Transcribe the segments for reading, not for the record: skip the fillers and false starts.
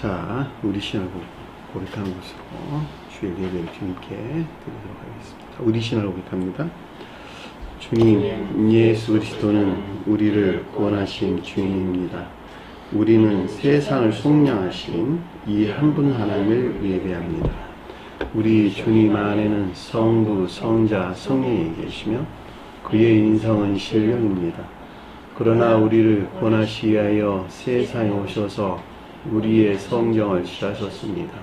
자, 우리 신앙을 고백하는 것으로 주의 예배를 주님께 드리도록 하겠습니다. 우리 신앙을 고백합니다. 주님, 예수 그리스도는 우리를 구원하신 주님입니다. 우리는 세상을 속량하신 이 한 분 하나님을 예배합니다. 우리 주님 안에는 성부, 성자, 성령이 계시며 그의 인성은 신령입니다. 그러나 우리를 구원하시기 위하여 세상에 오셔서 우리의 성경을 지하셨습니다.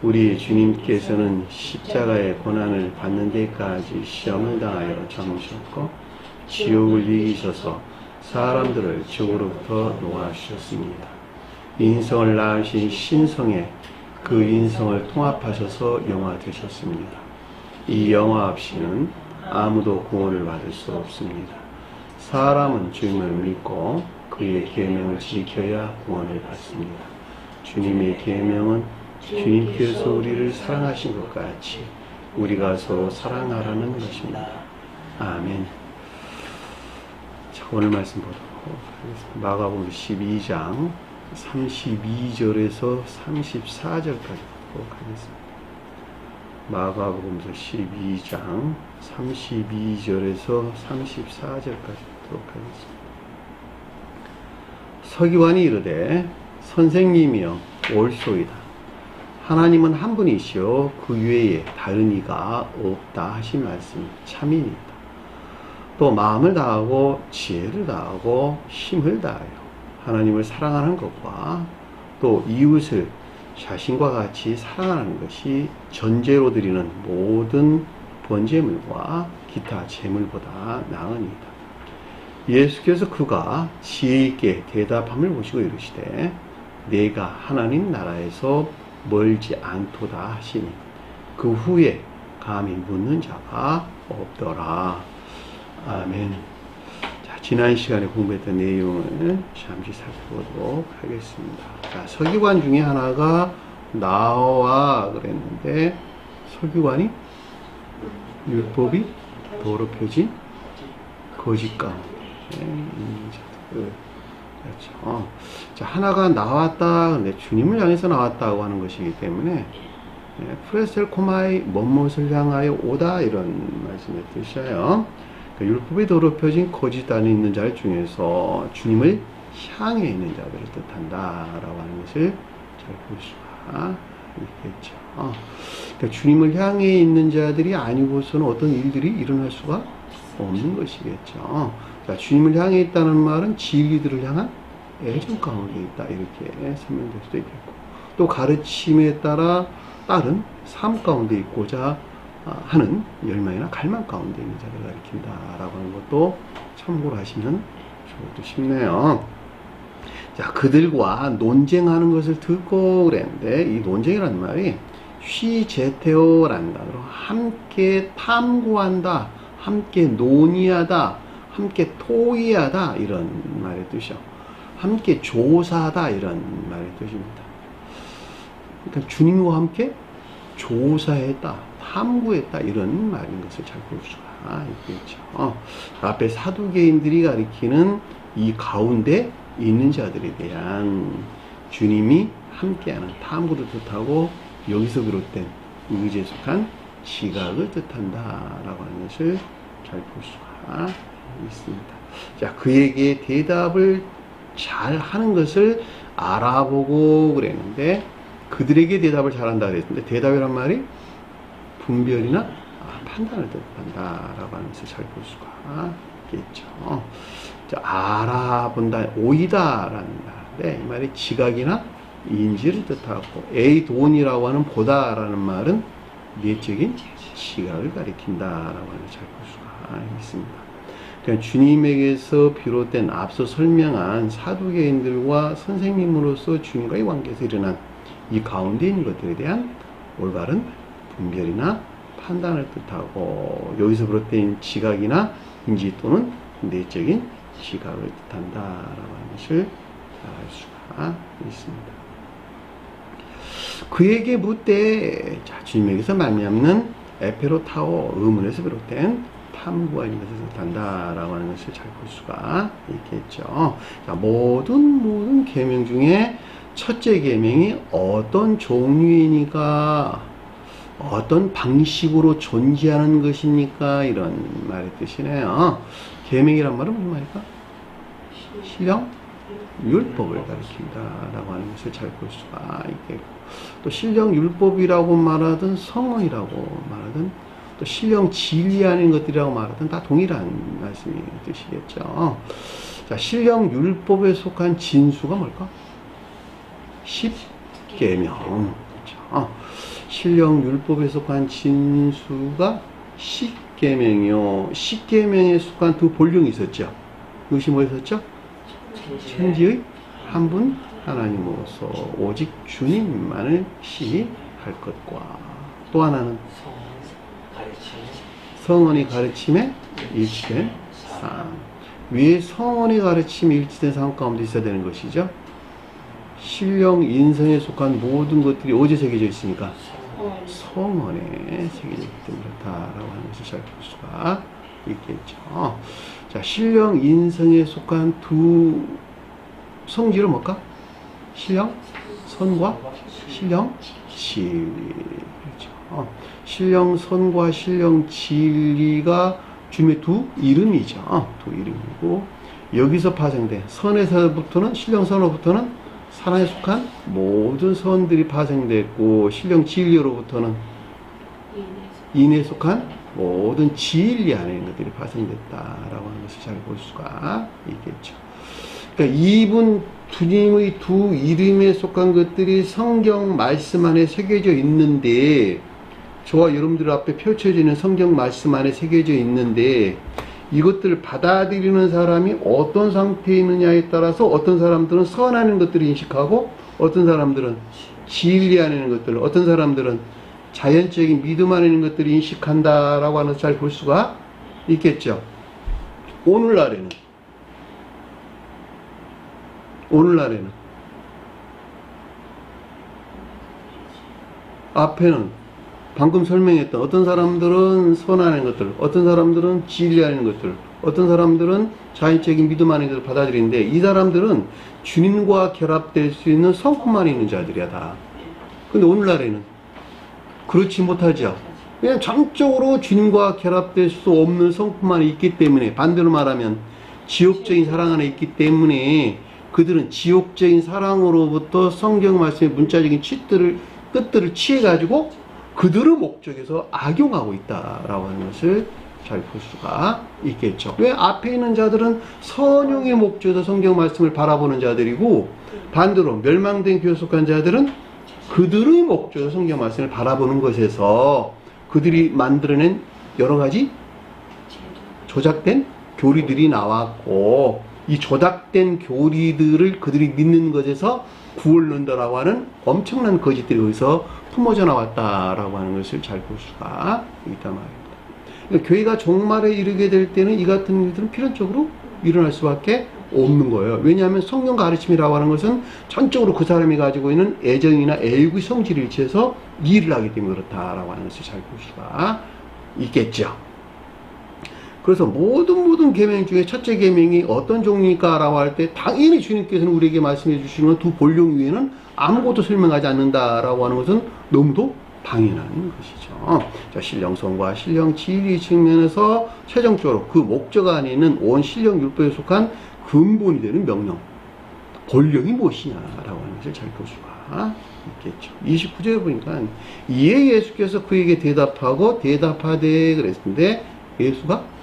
우리 주님께서는 십자가의 고난을 받는 데까지 시험을 당하여 참으셨고 지옥을 이기셔서 사람들을 지옥으로부터 놓아주셨습니다. 인성을 낳으신 신성에 그 인성을 통합하셔서 영화 되셨습니다. 이 영화 없이는 아무도 구원을 받을 수 없습니다. 사람은 주님을 믿고 그의 계명을 지켜야 구원을 받습니다. 주님의 계명은 주님께서 우리를 사랑하신 것 같이 우리가 서로 사랑하라는 것입니다. 아멘. 자, 오늘 말씀 보도록 하겠습니다. 마가복음 12장 32절에서 34절까지 보도록 하겠습니다. 마가복음서 12장 32절에서 34절까지 보도록 하겠습니다. 서기관이 이르되 선생님이여 옳소이다. 하나님은 한 분이시요 그 외에 다른 이가 없다 하신 말씀이 참이니이다. 또 마음을 다하고 지혜를 다하고 힘을 다하여 하나님을 사랑하는 것과 또 이웃을 자신과 같이 사랑하는 것이 전제로 드리는 모든 번제물과 기타 제물보다 나으니이다. 예수께서 그가 지혜있게 대답함을 보시고 이르시되 내가 하나님 나라에서 멀지 않도다 하시니 그 후에 감히 묻는 자가 없더라. 아멘. 자, 지난 시간에 공부했던 내용을 잠시 살펴보도록 하겠습니다. 자, 서기관 중에 하나가 나와 그랬는데 서기관이 율법이 더럽혀진 거짓 가운데 그렇죠. 자, 하나가 나왔다. 근데 주님을 향해서 나왔다고 하는 것이기 때문에 프레셀코마이 먼못을 향하여 오다 이런 말씀의 뜻이에요. 그러니까 율법이 더럽혀진 거짓 안에 있는 자 중에서 주님을 향해 있는 자들을 뜻한다라고 하는 것을 잘 볼 수가 있겠죠. 그러니까 주님을 향해 있는 자들이 아니고서는 어떤 일들이 일어날 수가 없는 것이겠죠. 자, 주님을 향해 있다는 말은 진리들을 향한 애정 가운데 있다 이렇게 설명될 수도 있겠고 또 가르침에 따라 따른 삶 가운데 있고자 하는 열망이나 갈망 가운데 있는 자를 가리킨다라고 하는 것도 참고로 하시면 좋을까 싶네요. 자, 그들과 논쟁하는 것을 듣고 그랬는데 이 논쟁이라는 말이 쉬제테오라는 단어로 함께 탐구한다, 함께 논의하다, 함께 토의하다 이런 말의 뜻이요. 함께 조사하다 이런 말의 뜻입니다. 그러니까 주님과 함께 조사했다, 탐구했다 이런 말인 것을 잘 볼 수가 있겠죠. 앞에 사두개인들이 가리키는 이 가운데 있는 자들에 대한 주님이 함께하는 탐구를 뜻하고 여기서 비롯된 의지에 속한 지각을 뜻한다라고 하는 것을 잘 볼 수가 있습니다. 자, 그에게 대답을 잘 하는 것을 알아보고 그랬는데 그들에게 대답을 잘한다 그랬는데 대답이란 말이 분별이나 판단을 뜻한다라고 하는 것을 잘 볼 수가 있겠죠. 자, 알아본다, 오이다라는 말인데 이 말이 지각이나 인지를 뜻하고 에이돈이라고 하는 보다라는 말은 내적인 지각을 가리킨다라고 하는 잘 볼 수가 있습니다. 그러니까 주님에게서 비롯된 앞서 설명한 사두개인들과 선생님으로서 주님과의 관계에서 일어난 이 가운데 있는 것들에 대한 올바른 분별이나 판단을 뜻하고 여기서 비롯된 지각이나 인지 또는 내적인 지각을 뜻한다라고 하는 것을 알 수가 있습니다. 그에게 묻되 자, 주님에게서 말미암는 에페로타오 의문에서 비롯된 탐구가 있는 것을 뜻한다라고 하는 것을 잘 볼 수가 있겠죠. 자, 모든 계명 중에 첫째 계명이 어떤 종류이니까 어떤 방식으로 존재하는 것입니까? 이런 말의 뜻이네요. 계명이란 말은 무슨 말일까? 신령 율법을 가리킨다 라고 하는 것을 잘 볼 수가 있겠고, 또 신령 율법이라고 말하든 성언이라고 말하든 또 신령 진리하는 것들이라고 말하든 다 동일한 말씀이 뜻이겠죠. 자, 신령 율법에 속한 진수가 뭘까? 십계명. 그렇죠. 신령 율법에 속한 진수가 십계명이요. 십계명에 속한 두 본령이 있었죠. 이것이 뭐였었죠? 천지의 한 분 하나님으로서 오직 주님만을 시할 것과, 또 하나는 성언의 가르침에 일치된 삶. 왜 성언의 가르침에 일치된 삶 가운데 있어야 되는 것이죠? 신령 인성에 속한 모든 것들이 어디에 새겨져 있으니까? 성언에 새겨져 있기 때문에 그렇다라고 하는 것을 잘 볼 수가 있겠죠. 자, 신령 인성에 속한 두 성질은 뭘까? 신령 선과 신령 진리. 그렇죠. 신령 선과 신령 진리가 주님의 두 이름이죠. 두 이름이고, 여기서 파생된 선에서부터는, 신령 선으로부터는 사랑에 속한 모든 선들이 파생됐고, 신령 진리로부터는 인에 속한 모든 진리 안에 있는 것들이 파생됐다라고 하는 것을 잘 볼 수가 있겠죠. 그러니까 이분 주님의 두 이름에 속한 것들이 성경 말씀 안에 새겨져 있는데, 저와 여러분들 앞에 펼쳐지는 성경 말씀 안에 새겨져 있는데, 이것들을 받아들이는 사람이 어떤 상태에 있느냐에 따라서 어떤 사람들은 선하는 것들을 인식하고, 어떤 사람들은 진리하는 것들, 어떤 사람들은 자연적인 믿음 안에 있는 것들을 인식한다라고 하는 것을 잘 볼 수가 있겠죠. 오늘날에는 앞에는 방금 설명했던 어떤 사람들은 선하는 것들, 어떤 사람들은 진리하는 것들, 어떤 사람들은 자연적인 믿음 안에 것을 받아들이는데, 이 사람들은 주님과 결합될 수 있는 성품만 있는 자들이야 다. 근데 오늘날에는 그렇지 못하죠. 그냥 전적으로 주님과 결합될 수 없는 성품만 있기 때문에, 반대로 말하면 지옥적인 사랑 안에 있기 때문에 그들은 지옥적인 사랑으로부터 성경 말씀의 문자적인 뜻들을 취해가지고 그들의 목적에서 악용하고 있다라고 하는 것을 잘 볼 수가 있겠죠. 왜? 앞에 있는 자들은 선용의 목적에서 성경 말씀을 바라보는 자들이고, 반대로 멸망된 교회 속한 자들은 그들의 목적에서 성경 말씀을 바라보는 것에서 그들이 만들어낸 여러 가지 조작된 교리들이 나왔고, 이 조작된 교리들을 그들이 믿는 것에서 구원론자라고 하는 엄청난 거짓들이 거기서 품어져 나왔다라고 하는 것을 잘 볼 수가 있단 말입니다. 그러니까 교회가 종말에 이르게 될 때는 이 같은 일들은 필연적으로 일어날 수밖에 없는 거예요. 왜냐하면 성령 가르침이라고 하는 것은 전적으로 그 사람이 가지고 있는 애정이나 애육의 성질을 일치해서 일을 하기 때문에 그렇다라고 하는 것을 잘 볼 수가 있겠죠. 그래서 모든 계명 중에 첫째 계명이 어떤 종류일까 라고 할 때, 당연히 주님께서는 우리에게 말씀해 주시는 두 본령 위에는 아무것도 설명하지 않는다라고 하는 것은 너무도 당연한 것이죠. 자, 신령성과 신령 진리 측면에서 최종적으로 그 목적 안에 있는 온 신령 율법에 속한 근본이 되는 명령, 본령이 무엇이냐라고 하는 것을 잘 볼 수가 있겠죠. 29절에 보니까 이에 예수께서 그에게 대답하되 그랬는데, 예수가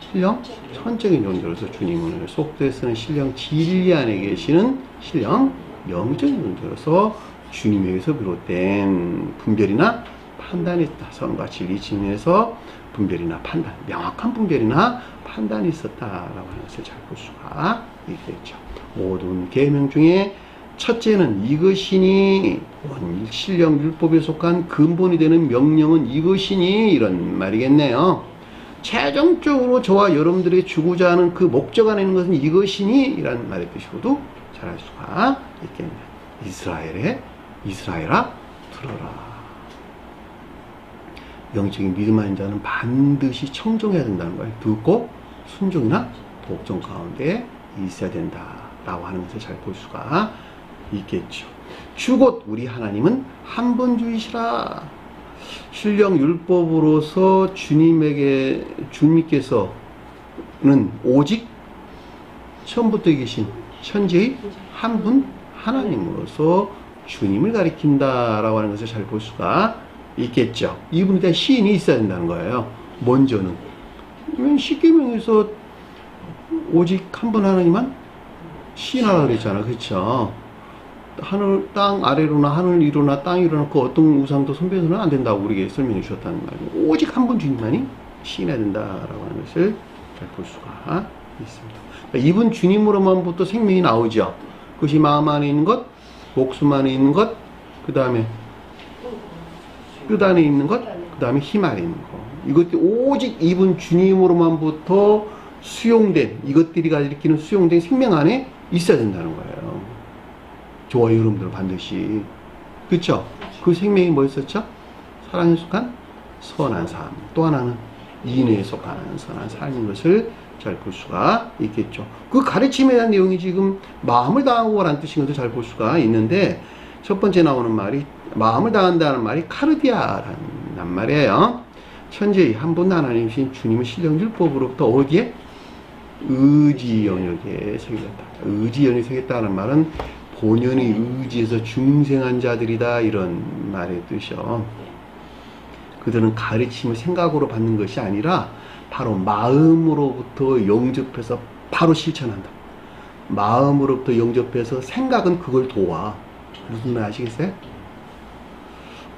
신령 천적인 존재로서 주님을 속도에 쓰는 신령 진리 안에 계시는 신령 영적인 존재로서 주님에게서 비롯된 분별이나 판단이 있다. 선과 진리 측면에서 분별이나 판단, 명확한 분별이나 판단이 있었다라고 하는 것을 잘 볼 수가 있겠죠. 모든 계명 중에 첫째는 이것이니, 신령 율법에 속한 근본이 되는 명령은 이것이니, 이런 말이겠네요. 최종적으로 저와 여러분들이 주고자 하는 그 목적 안에 있는 것은 이것이니, 이란 말의 뜻으로도 잘 알 수가 있겠네요. 이스라엘아 들어라. 영적인 믿음하는 자는 반드시 청종해야 된다는 거예요. 듣고 순종이나 복종 가운데 있어야 된다라고 하는 것을 잘 볼 수가 있겠죠. 주곧 우리 하나님은 한 분주이시라. 신령 율법으로서 주님께서는 오직 처음부터 계신 천지의 한 분 하나님으로서 주님을 가리킨다라고 하는 것을 잘 볼 수가 있겠죠. 이분에 대한 시인이 있어야 된다는 거예요. 먼저는. 십계명에서 오직 한 분 하나님만 시인하라 그랬잖아. 그렇죠? 하늘, 땅 아래로나 하늘 위로나 땅 위로나 그 어떤 우상도 선배서는 안 된다고 우리에게 설명해 주셨다는 말이에요. 오직 한 분 주님만이 시인해야 된다라고 하는 것을 잘 볼 수가 있습니다. 그러니까 이분 주님으로만부터 생명이 나오죠. 그것이 마음 안에 있는 것, 목숨 안에 있는 것, 그 다음에 끝 안에 있는 것, 그 다음에 힘 안에 있는 것. 이것들이 오직 이분 주님으로만부터 수용된, 이것들이 일으키는 수용된 생명 안에 있어야 된다는 거예요. 저와 여러분들은 반드시. 그쵸? 그 생명이 뭐였었죠? 사랑에 속한 선한 삶. 또 하나는 인애에 속한 선한 삶인 것을 잘 볼 수가 있겠죠. 그 가르침에 대한 내용이 지금 마음을 다하고라는 뜻인 것을 잘 볼 수가 있는데, 첫 번째 나오는 말이, 마음을 다한다는 말이 카르디아라는 말이에요. 천지의 한 분 하나님이신 주님의 신령율법으로부터 어디에? 의지 영역에 새겼다. 의지 영역에 새겼다는 말은 본연의 의지에서 중생한 자들이다, 이런 말의 뜻이요. 그들은 가르침을 생각으로 받는 것이 아니라 바로 마음으로부터 영접해서 바로 실천한다. 마음으로부터 영접해서 생각은 그걸 도와. 무슨 말 아시겠어요?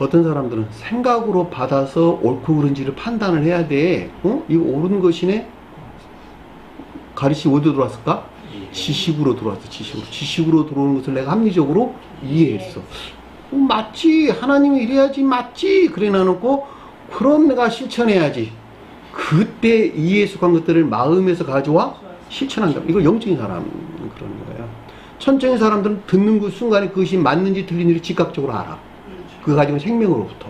어떤 사람들은 생각으로 받아서 옳고 그른지를 판단을 해야 돼. 이거 옳은 것이네? 가르침이 어디로 들어왔을까? 지식으로 들어왔어. 지식으로 들어오는 것을 내가 합리적으로 이해했어. 맞지. 하나님이 이래야지. 맞지. 그래 놔놓고 그럼 내가 실천해야지. 그때 이해에 속한 것들을 마음에서 가져와 실천한다. 이거 영적인 사람 그러는 거예요. 천적인 사람들은 듣는 그 순간에 그것이 맞는지 틀린지 즉각적으로 알아. 그거 가지고 생명으로부터.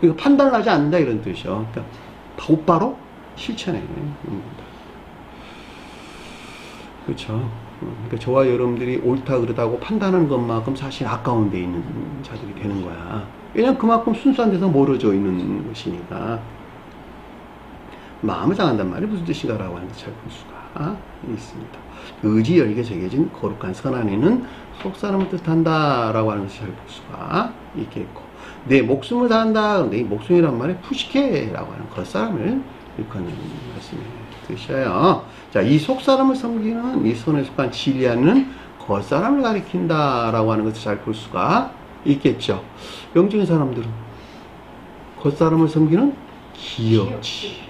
그러니까 판단을 하지 않는다, 이런 뜻이요. 그러니까 곧바로 실천해. 그렇죠. 그러니까 저와 여러분들이 옳다 그르다고 판단하는 것만큼 사실 아까운 데 있는 자들이 되는 거야. 왜냐면 그만큼 순수한 데서 멀어져 있는 것이니까. 마음을 당한단 말이 무슨 뜻인가라고 하는 것을 잘 볼 수가 있습니다. 의지 열게 새겨진 거룩한 선 안에는 속사람을 뜻한다라고 하는 것을 잘 볼 수가 있겠고, 내 목숨을 다한다. 근데 이 목숨이란 말에 푸시케라고 하는 겉사람을 일컫는 말씀의 뜻이에요. 자, 이 속사람을 섬기는 이 손에 속한 진리하는 겉사람을 가리킨다라고 하는 것을 잘 볼 수가 있겠죠. 영적인 사람들은 겉사람을 섬기는 기억치.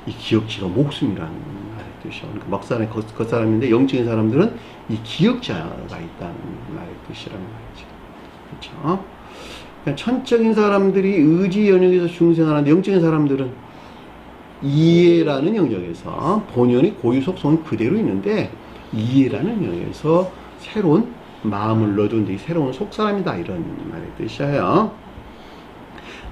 이 기억치가 목숨이라는 말의 뜻이요. 그러니까 막사람이 겉사람인데 영적인 사람들은 이 기억자가 있다는 말의 뜻이라는 말이죠. 그렇죠? 그러니까 천적인 사람들이 의지 영역에서 중생하는데 영적인 사람들은 이해라는 영역에서 본연의 고유 속성은 그대로 있는데 이해라는 영역에서 새로운 마음을 넣어둔 데 새로운 속사람이다, 이런 말의 뜻이에요.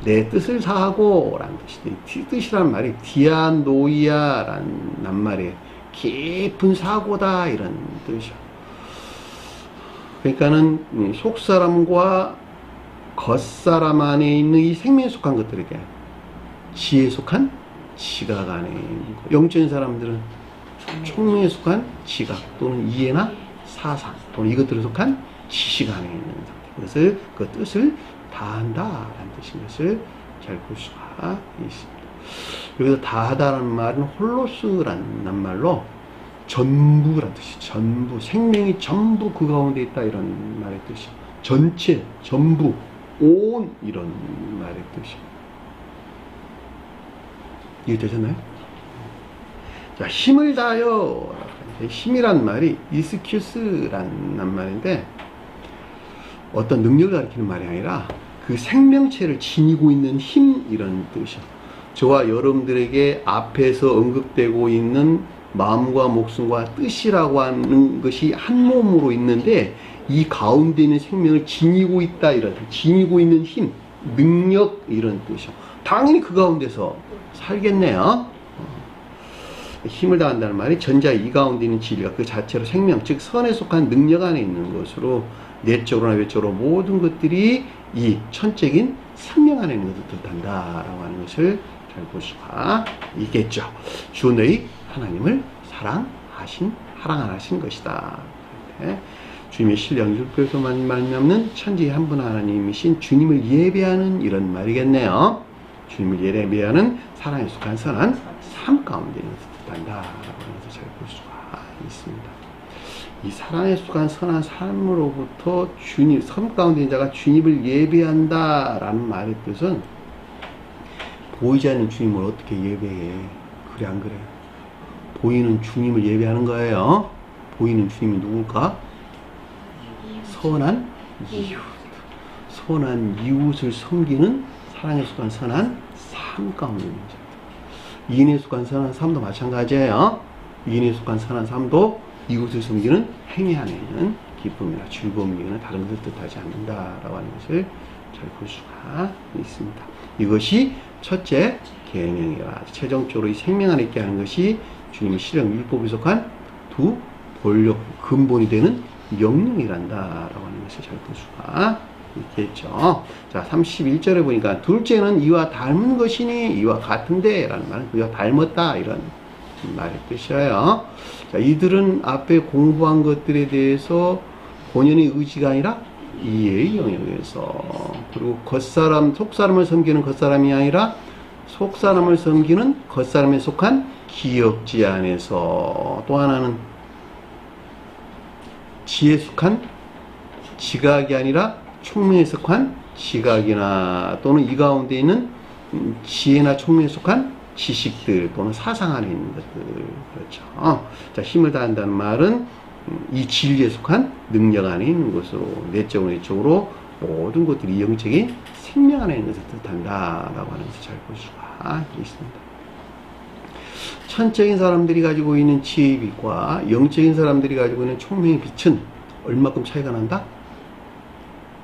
내 뜻을 사하고 라는 뜻이, 뜻이란 말이 디아노이아라는 낱말에 깊은 사고다, 이런 뜻이요. 그러니까는 속사람과 겉사람 안에 있는 이 생명에 속한 것들에게 지혜에 속한 지각 안에 있는 것. 영적인 사람들은 총명에 속한 지각 또는 이해나 사상 또는 이것들에 속한 지식 안에 있는 상태. 그것을, 그 뜻을 다한다라는 뜻인 것을 잘 볼 수가 있습니다. 여기서 다하다라는 말은 홀로스라는 말로 전부라는 뜻이, 전부, 생명이 전부 그 가운데 있다, 이런 말의 뜻이, 전체, 전부, 온, 이런 말의 뜻이. 이해되셨나요? 자, 힘을 다하여. 힘이란 말이 이스큐스라는 말인데 어떤 능력을 가리키는 말이 아니라 그 생명체를 지니고 있는 힘, 이런 뜻이요. 저와 여러분들에게 앞에서 언급되고 있는 마음과 목숨과 뜻이라고 하는 것이 한 몸으로 있는데 이 가운데 있는 생명을 지니고 있다, 이런, 지니고 있는 힘, 능력, 이런 뜻이요. 당연히 그 가운데서 살겠네요. 힘을 다한다는 말이 전자 이 가운데 있는 진리가 그 자체로 생명, 즉 선에 속한 능력 안에 있는 것으로 내적으로나 외적으로 모든 것들이 이 천적인 생명 안에 있는 것을 뜻한다라고 하는 것을 잘 볼 수가 있겠죠. 주 너희 하나님을 사랑하신 것이다. 네. 주님의 신령 율법에서 말미암는 천지의 한 분 하나님이신 주님을 예배하는 이런 말이겠네요. 주님을 예배하는 사랑에 속한 선한 삶 가운데 있는 것을 뜻한다라고 하는 것을 잘 볼 수가 있습니다. 이 사랑에 속한 선한 삶으로부터 주님, 삶 가운데 있는 자가 주님을 예배한다라는 말의 뜻은 보이지 않는 주님을 어떻게 예배해? 그래 안 그래? 보이는 주님을 예배하는 거예요. 보이는 주님이 누굴까? 선한 이웃. 선한 이웃을 섬기는 사랑에 속한 선한 삶 가운데 있는 자. 이인에 속한 선한 삶도 마찬가지예요. 이인에 속한 선한 삶도 이웃을 섬기는 행위 안에 있는 기쁨이나 즐거움이나 다른 것을 뜻하지 않는다라고 하는 것을 잘 볼 수가 있습니다. 이것이 첫째 계명이라 최종적으로 이 생명 안에 있게 하는 것이 주님의 실형 율법에 속한 두 본력 근본이 되는 명령이란다라고 하는 것을 잘 볼 수가 있겠죠. 자, 31절에 보니까 둘째는 이와 닮은 것이니 이와 같은데 라는 말은 이와 닮았다 이런 말의 뜻이에요. 자, 이들은 앞에 공부한 것들에 대해서 본연의 의지가 아니라 이해의 영역에서, 그리고 속사람을 섬기는 겉사람이 아니라 속사람을 섬기는 겉사람에 속한 기역지 안에서, 또 하나는 지혜에 속한 지각이 아니라 총명에 속한 지각이나 또는 이 가운데 있는 지혜나 총명에 속한 지식들 또는 사상 안에 있는 것들, 그렇죠. 자, 힘을 다한다는 말은 이 진리에 속한 능력 안에 있는 것으로 내적으로 외적으로 모든 것들이 영적인 생명 안에 있는 것을 뜻한다라고 하는 것을 잘 볼 수가 있습니다. 천적인 사람들이 가지고 있는 지혜의 빛과 영적인 사람들이 가지고 있는 총명의 빛은 얼마큼 차이가 난다?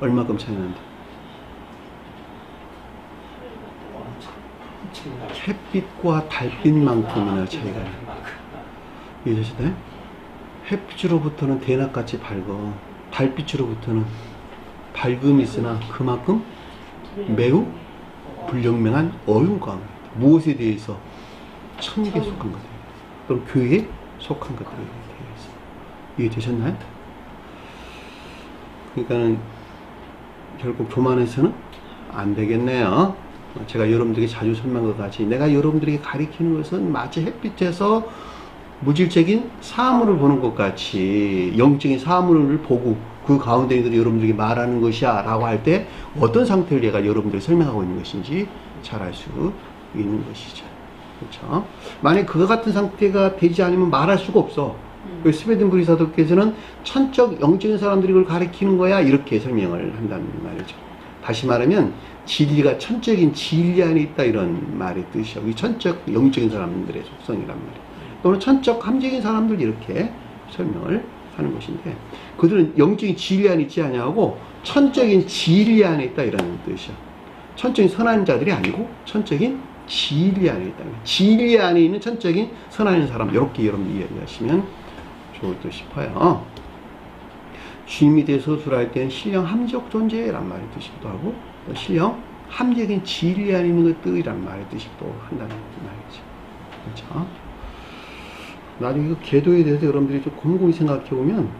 얼마큼 차이가 난다? 햇빛과 달빛만큼이나 차이가 난다. 이해되시나요? 햇빛으로부터는 대낮같이 밝어, 달빛으로부터는 밝음이 있으나 그만큼 매우 불영명한 어둠과 무엇에 대해서? 천국에 속한 것들 또는 교회에 속한 것들에 대해서. 이해되셨나요? 그러니까는 결국 교만해서는 안 되겠네요. 제가 여러분들에게 자주 설명한 것 같이 내가 여러분들에게 가리키는 것은 마치 햇빛에서 무질적인 사물을 보는 것 같이 영적인 사물을 보고 그 가운데 있는 여러분들에게 말하는 것이야 라고 할 때 어떤 상태를 내가 여러분들에게 설명하고 있는 것인지 잘 알 수 있는 것이죠. 그렇죠? 만약 그와 같은 상태가 되지 않으면 말할 수가 없어. 스웨덴부리 사도께서는 천적 영적인 사람들이 그걸 가리키는 거야 이렇게 설명을 한다는 말이죠. 다시 말하면 진리가 천적인 진리 안에 있다 이런 말의 뜻이야. 이 천적 영적인 사람들의 속성이란 말이야. 또는 천적 함적인 사람들 이렇게 설명을 하는 것인데 그들은 영적인 진리 안에 있지 아니하고 천적인 진리 안에 있다 이런 뜻이야. 천적인 선한 자들이 아니고 천적인 진리 안에 있다. 진리 안에 있는 천적인 선한 사람 이렇게 여러분 이해하시면 좋을 듯 싶어요. 주님이 대해서 서술할 때는 신령 함적 존재란 말의 뜻이기도 하고 또 신령 함적인 진리 안에 있는 것들이란 말의 뜻이기도 한다는 말이죠. 그렇죠? 나중에 그 계도에 대해서 여러분들이 좀 곰곰이 생각해 보면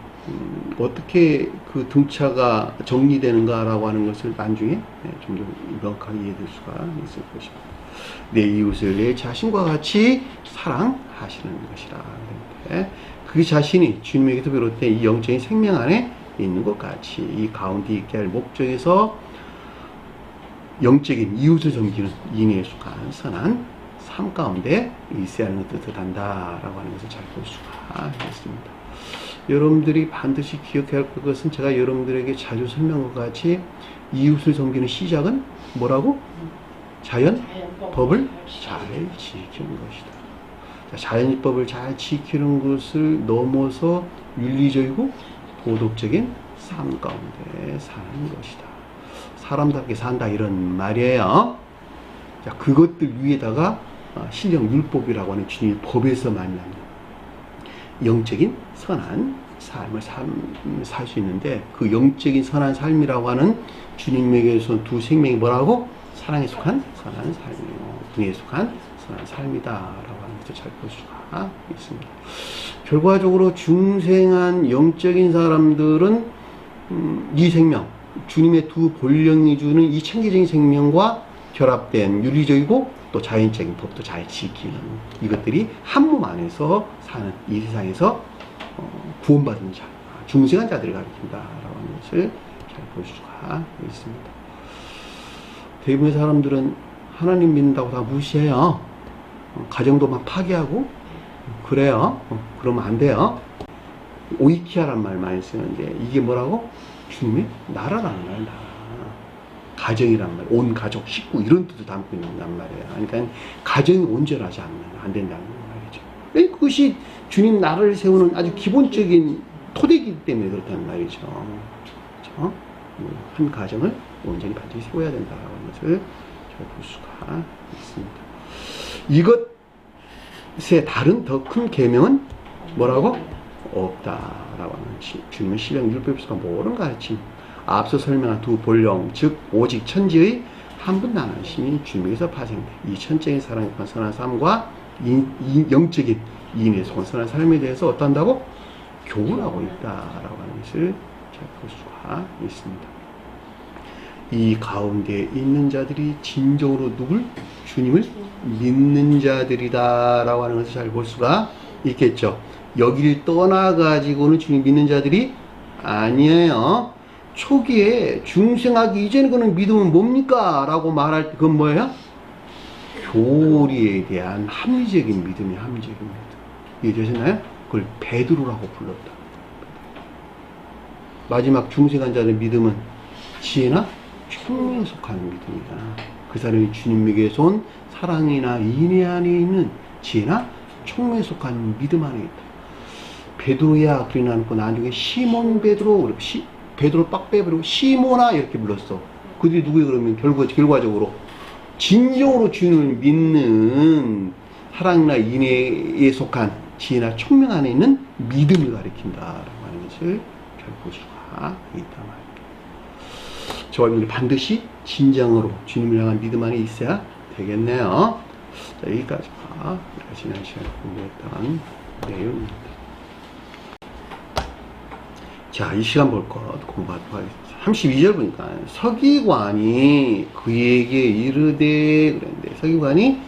어떻게 그 등차가 정리되는가라고 하는 것을 나중에 좀 더 명확하게 이해될 수가 있을 것입니다. 내 이웃을 내 자신과 같이 사랑하시는 것이라. 그 자신이 주님에게서 비롯된 이 영적인 생명 안에 있는 것 같이 이 가운데 있게 할 목적에서 영적인 이웃을 섬기는 인애에 속한 선한 삶 가운데 있어야 하는 것을 뜻한다라고 하는 것을 잘 볼 수가 있습니다. 여러분들이 반드시 기억해야 할 것은 제가 여러분들에게 자주 설명한 것 같이 이웃을 섬기는 시작은 뭐라고? 자연법을 잘 지키는 것이다. 자연법을 잘 지키는 것을 넘어서 윤리적이고 도덕적인 삶 가운데 사는 것이다. 사람답게 산다 이런 말이에요. 자, 그것들 위에다가 신령 율법이라고 하는 주님의 법에서 만나는 영적인 선한 삶을 살 수 있는데, 그 영적인 선한 삶이라고 하는 주님에게서 두 생명이 뭐라고? 사랑에 속한 선한 삶이요, 등에 속한 선한 삶이다라고 하는 것을 잘 볼 수가 있습니다. 결과적으로 중생한 영적인 사람들은 이 생명, 주님의 두 본령이 주는 이 천계적인 생명과 결합된 윤리적이고 또 자연적인 법도 잘 지키는 이것들이 한 몸 안에서 사는 이 세상에서 구원받은 자, 중생한 자들을 가리킨다라고 하는 것을 잘 볼 수가 있습니다. 대부분의 사람들은 하나님 믿는다고 다 무시해요. 가정도 막 파괴하고 그래요. 그러면 안 돼요. 오이키아란 말 많이 쓰는데 이게 뭐라고? 주님의 나라라는 말, 나라. 가정이란 말, 온 가족, 식구 이런 뜻을 담고 있는 말이에요. 그러니까 가정이 온전하지 않으면 안 된다는 말이죠. 그것이 주님 나라를 세우는 아주 기본적인 토대이기 때문에 그렇다는 말이죠. 그렇죠? 한 가정을 온전히 반드시 세워야 된다는 것을 잘 볼 수가 있습니다. 이것의 다른 더 큰 계명은 뭐라고? 없다라고 하는 주님의 신령 율법에서 모든 가르침, 앞서 설명한 두 본령, 즉 오직 천지의 한 분 나누심이 주님에서 파생돼 이 천적인 사랑에 관한 선한 삶과 영적인 이인에 속한 선한 삶에 대해서 어떤다고? 교훈하고 있다라고 하는 것을 잘 볼 수가 있습니다. 이 가운데 있는 자들이 진정으로 누굴? 주님을 믿는 자들이다라고 하는 것을 잘 볼 수가 있겠죠. 여기를 떠나가지고는 주님 믿는 자들이 아니에요. 초기에 중생하기 이전에 그는 믿음은 뭡니까? 라고 말할 때 그건 뭐예요? 교리에 대한 합리적인 믿음이 합리적인 믿음. 이해되셨나요? 그걸 베드로라고 불렀다. 마지막 중생한 자의 믿음은 지혜나 총명에 속한 믿음이다. 그 사람이 주님에게서 온 사랑이나 인애 안에 있는 지혜나 총명에 속한 믿음 안에 있다. 베드로야 그리 나누고 나중에 시몬 베드로, 베드로 빡 빼버리고 시몬아 이렇게 불렀어. 그들이 누구예요? 그러면 결과적으로 진정으로 주님을 믿는 사랑이나 인애에 속한 지혜나 총명 안에 있는 믿음을 가리킨다라고 하는 것을 잘 볼 수가 있단 말이에요. 저와 여러분이 반드시 진정으로 주님을 향한 믿음 안에 있어야 되겠네요. 자, 여기까지가 우리가 지난 시간에 공부했던 내용입니다. 자, 이 시간 볼 것 공부하도록 하겠습니다. 32절 보니까 서기관이 그에게 이르되 그랬는데, 서기관이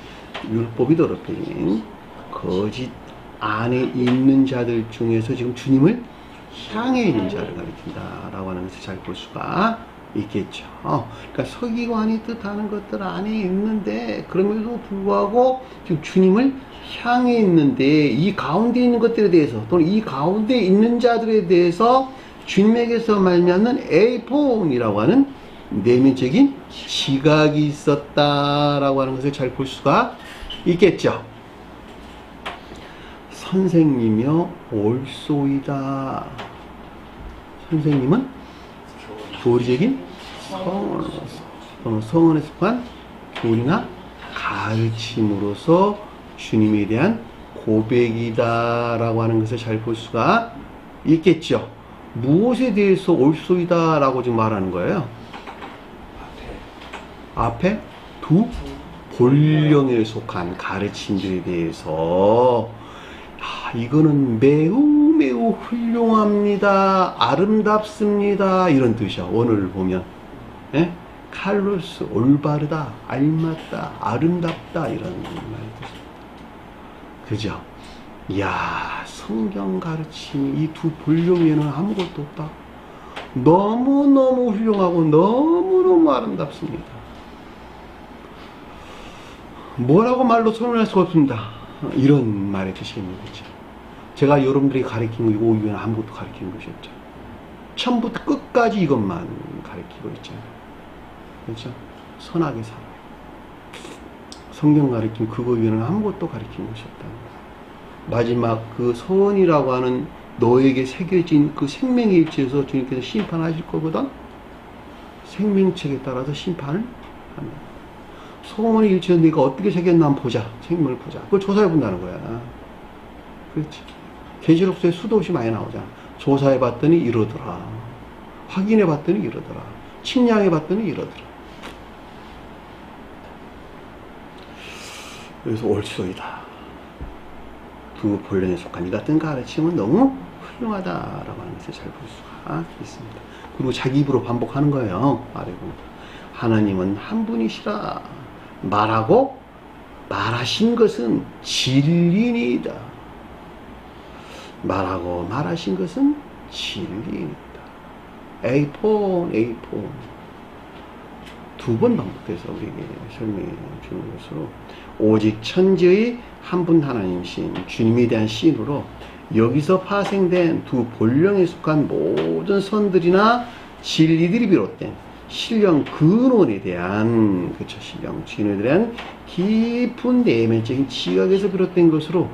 율법이 더럽혀진 거짓 안에 있는 자들 중에서 지금 주님을 향해 있는 자를 가리킨다라고 하는 것을 잘 볼 수가 있겠죠. 그러니까 서기관이 뜻하는 것들 안에 있는데, 그럼에도 불구하고 지금 주님을 향해 있는데, 이 가운데 있는 것들에 대해서 또는 이 가운데 있는 자들에 대해서 주님에게서 말미암는 에이폰이라고 하는 내면적인 지각이 있었다라고 하는 것을 잘 볼 수가 있겠죠. 선생님이여 옳소이다. 선생님은 교리적인 성언에 속한 교리나 가르침으로서 주님에 대한 고백이다라고 하는 것을 잘 볼 수가 있겠죠. 무엇에 대해서 옳소이다라고 지금 말하는 거예요? 앞에 두 본령에 속한 가르침들에 대해서 이거는 매우 훌륭합니다. 아름답습니다. 이런 뜻이야. 원어를 보면. 예? 칼로스, 올바르다, 알맞다, 아름답다 이런 말이죠. 그죠? 이야, 성경 가르침이 이 두 본령 외에는 아무것도 없다. 너무너무 훌륭하고 너무너무 아름답습니다. 뭐라고 말로 설명할 수가 없습니다. 이런 말의 뜻이겠죠. 제가 여러분들이 가르친 거 이거 이외에는 아무것도 가르치는 것이 없죠. 처음부터 끝까지 이것만 가르치고 있잖아요. 그렇죠? 선하게 살아요. 성경 가르친 그거 이외에는 아무것도 가르치는 것이 없다. 마지막 그 선이라고 하는 너에게 새겨진 그 생명의 일치에서 주님께서 심판하실 거거든. 생명책에 따라서 심판을 한다. 소원의 일치에서 네가 어떻게 새겼나 한번 보자. 생명을 보자. 그걸 조사해 본다는 거야. 그렇지. 계시록서에 수도 없이 많이 나오잖아. 조사해 봤더니 이러더라. 확인해 봤더니 이러더라. 측량해 봤더니 이러더라. 그래서 옳소이다. 두 본령에 속한 이 같은 가르침은 너무 훌륭하다라고 하는 것을 잘 볼 수가 있습니다. 그리고 자기 입으로 반복하는 거예요. 말해보면 하나님은 한 분이시라. 말하고 말하신 것은 진리니이다. 말하고 말하신 것은 진리니이다. 에이폰 두 번 반복해서 우리에게 설명해 주는 것으로 오직 천지의 한 분 하나님이신 주님에 대한 시인으로 여기서 파생된 두 본령에 속한 모든 선들이나 진리들이 비롯된 신령 근원에 대한 신령 진리에 대한 깊은 내면적인 지각에서 비롯된 것으로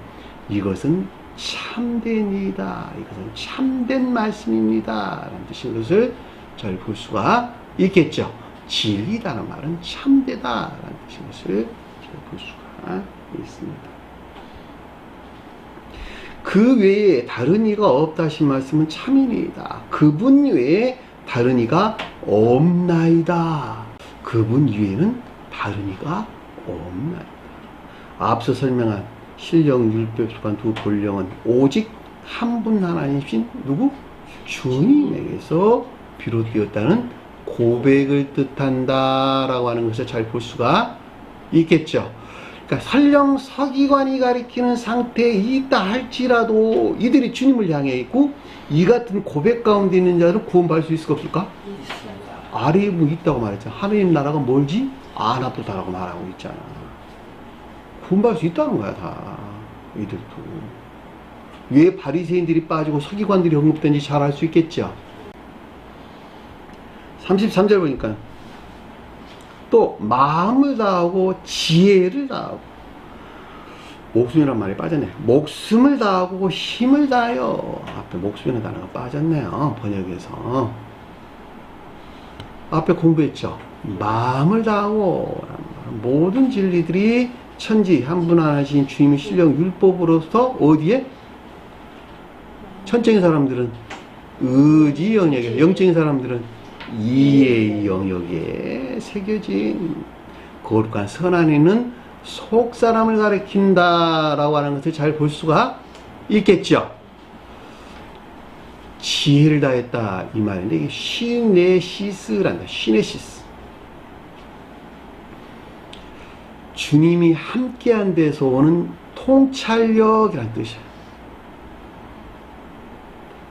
이것은 참된이다. 이것은 참된 말씀입니다. 라는 뜻인 것을 잘 볼 수가 있겠죠. 진리다는 말은 참되다. 라는 뜻인 것을 잘 볼 수가 있습니다. 그 외에 다른 이가 없다 하신 말씀은 참이니이다. 그분 외에 다른 이가 없나이다. 그분 외에는 다른 이가 없나이다. 앞서 설명한 신령 율법에 속한 두 본령은 오직 한 분 하나님이신 누구? 주님에게서 비롯되었다는 고백을 뜻한다 라고 하는 것을 잘 볼 수가 있겠죠. 그러니까 설령 서기관이 가리키는 상태에 있다 할지라도 이들이 주님을 향해 있고 이 같은 고백 가운데 있는 자들은 구원받을 수 있을까 없을까? 있습니다. 아래에 뭐 있다고 말했잖아. 하느님 나라가 멀지? 안 아프다라고 말하고 있잖아. 구원받을 수 있다는 거야 다. 이들도. 왜 바리새인들이 빠지고 서기관들이 영입된지 잘 알 수 있겠죠. 33절 보니까 또 마음을 다하고 지혜를 다하고 목숨이란 말이 빠졌네. 목숨을 다하고 힘을 다하여 앞에 목숨이라는 단어가 빠졌네요. 번역에서 앞에 공부했죠. 마음을 다하고 모든 진리들이 천지 한 분 하나신 주님의 신령 율법으로서 어디에? 천적인 사람들은 의지 영역에, 영적인 사람들은 이해의 영역에 새겨진 거룩한 선 안에 있는 속 사람을 가리킨다라고 하는 것을 잘 볼 수가 있겠죠. 지혜를 다했다 이 말인데 이게 시네시스란다. 시네시스. 주님이 함께한 데서 오는 통찰력이란 뜻이에요.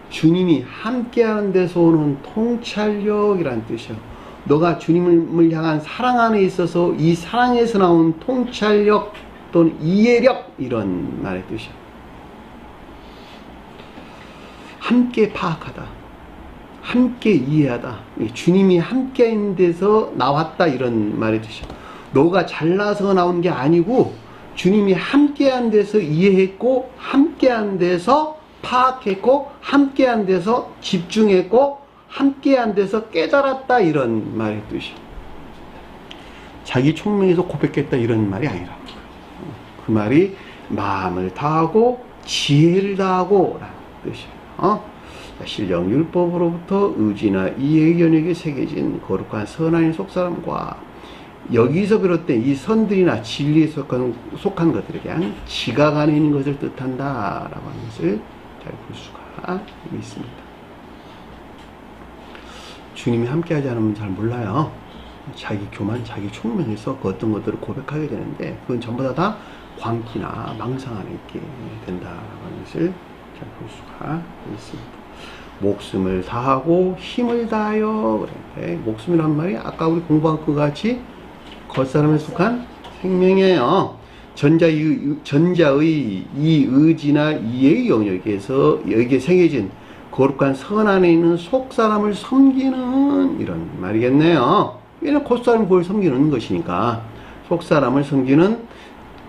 주님이 함께하는 데서 오는 통찰력이란 뜻이에요. 너가 주님을 향한 사랑 안에 있어서 이 사랑에서 나온 통찰력 또는 이해력 이런 말의 뜻이에요. 함께 파악하다. 함께 이해하다. 주님이 함께 있는 데서 나왔다 이런 말의 뜻이에요. 너가 잘나서 나온 게 아니고 주님이 함께한 데서 이해했고 함께한 데서 파악했고 함께한 데서 집중했고 함께한 데서 깨달았다 이런 말의 뜻이에요. 자기 총명에서 고백했다 이런 말이 아니라 그 말이 마음을 다하고 지혜를 다하고 라는 뜻이에요. 신령 율법으로부터 의지나 이해의 연역에 새겨진 거룩한 선한 속사람과 여기서 비롯된 이 선들이나 진리에 속한 것들에 대한 지각 안에 있는 것을 뜻한다 라고 하는 것을 잘 볼 수가 있습니다. 주님이 함께하지 않으면 잘 몰라요. 자기 교만, 자기 총명에서 그 어떤 것들을 고백하게 되는데 그건 전부 다 광기나 망상 안에 있게 된다라고 하는 것을 잘 볼 수가 있습니다. 목숨을 다하고 힘을 다하여 그래. 목숨이란 말이 아까 우리 공부한 것 같이 겉사람에 속한 생명이에요. 전자의 이 의지나 이해의 영역에서 여기에 새겨진 거룩한 선 안에 있는 속사람을 섬기는 이런 말이겠네요. 얘는 겉사람이 그걸 섬기는 것이니까 속사람을 섬기는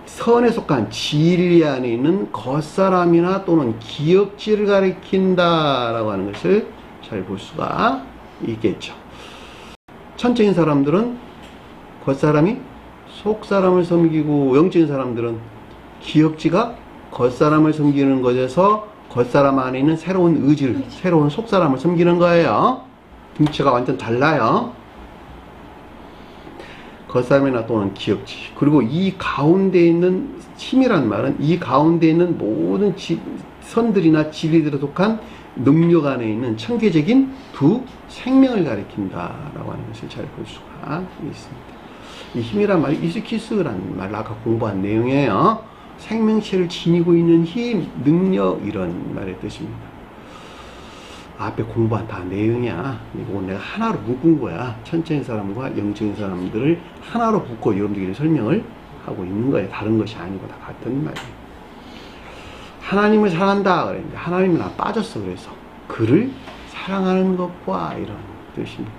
선에 속한 진리 안에 있는 겉사람이나 또는 기억지를 가리킨다라고 하는 것을 잘 볼 수가 있겠죠. 천적인 사람들은 겉사람이 속사람을 섬기고 영적인 사람들은 기억지가 겉사람을 섬기는 것에서 겉사람 안에 있는 새로운 의지를, 새로운 속사람을 섬기는 거예요. 등치가 완전 달라요. 겉사람이나 또는 기억지. 그리고 이 가운데 있는 힘이란 말은 이 가운데 있는 모든 선들이나 진리들에 속한 능력 안에 있는 천계적인 두 생명을 가리킨다라고 하는 것을 잘 볼 수가 있습니다. 이 힘이란 말이 이스키스라는 말, 아까 공부한 내용이에요. 생명체를 지니고 있는 힘, 능력, 이런 말의 뜻입니다. 앞에 공부한 다 내용이야. 이건 내가 하나로 묶은 거야. 천체인 사람과 영적인 사람들을 하나로 묶고 여러분들에게 설명을 하고 있는 거예요. 다른 것이 아니고 다 같은 말이에요. 하나님을 사랑한다 그랬는데 하나님은 나 빠졌어. 그래서 그를 사랑하는 것과 이런 뜻입니다.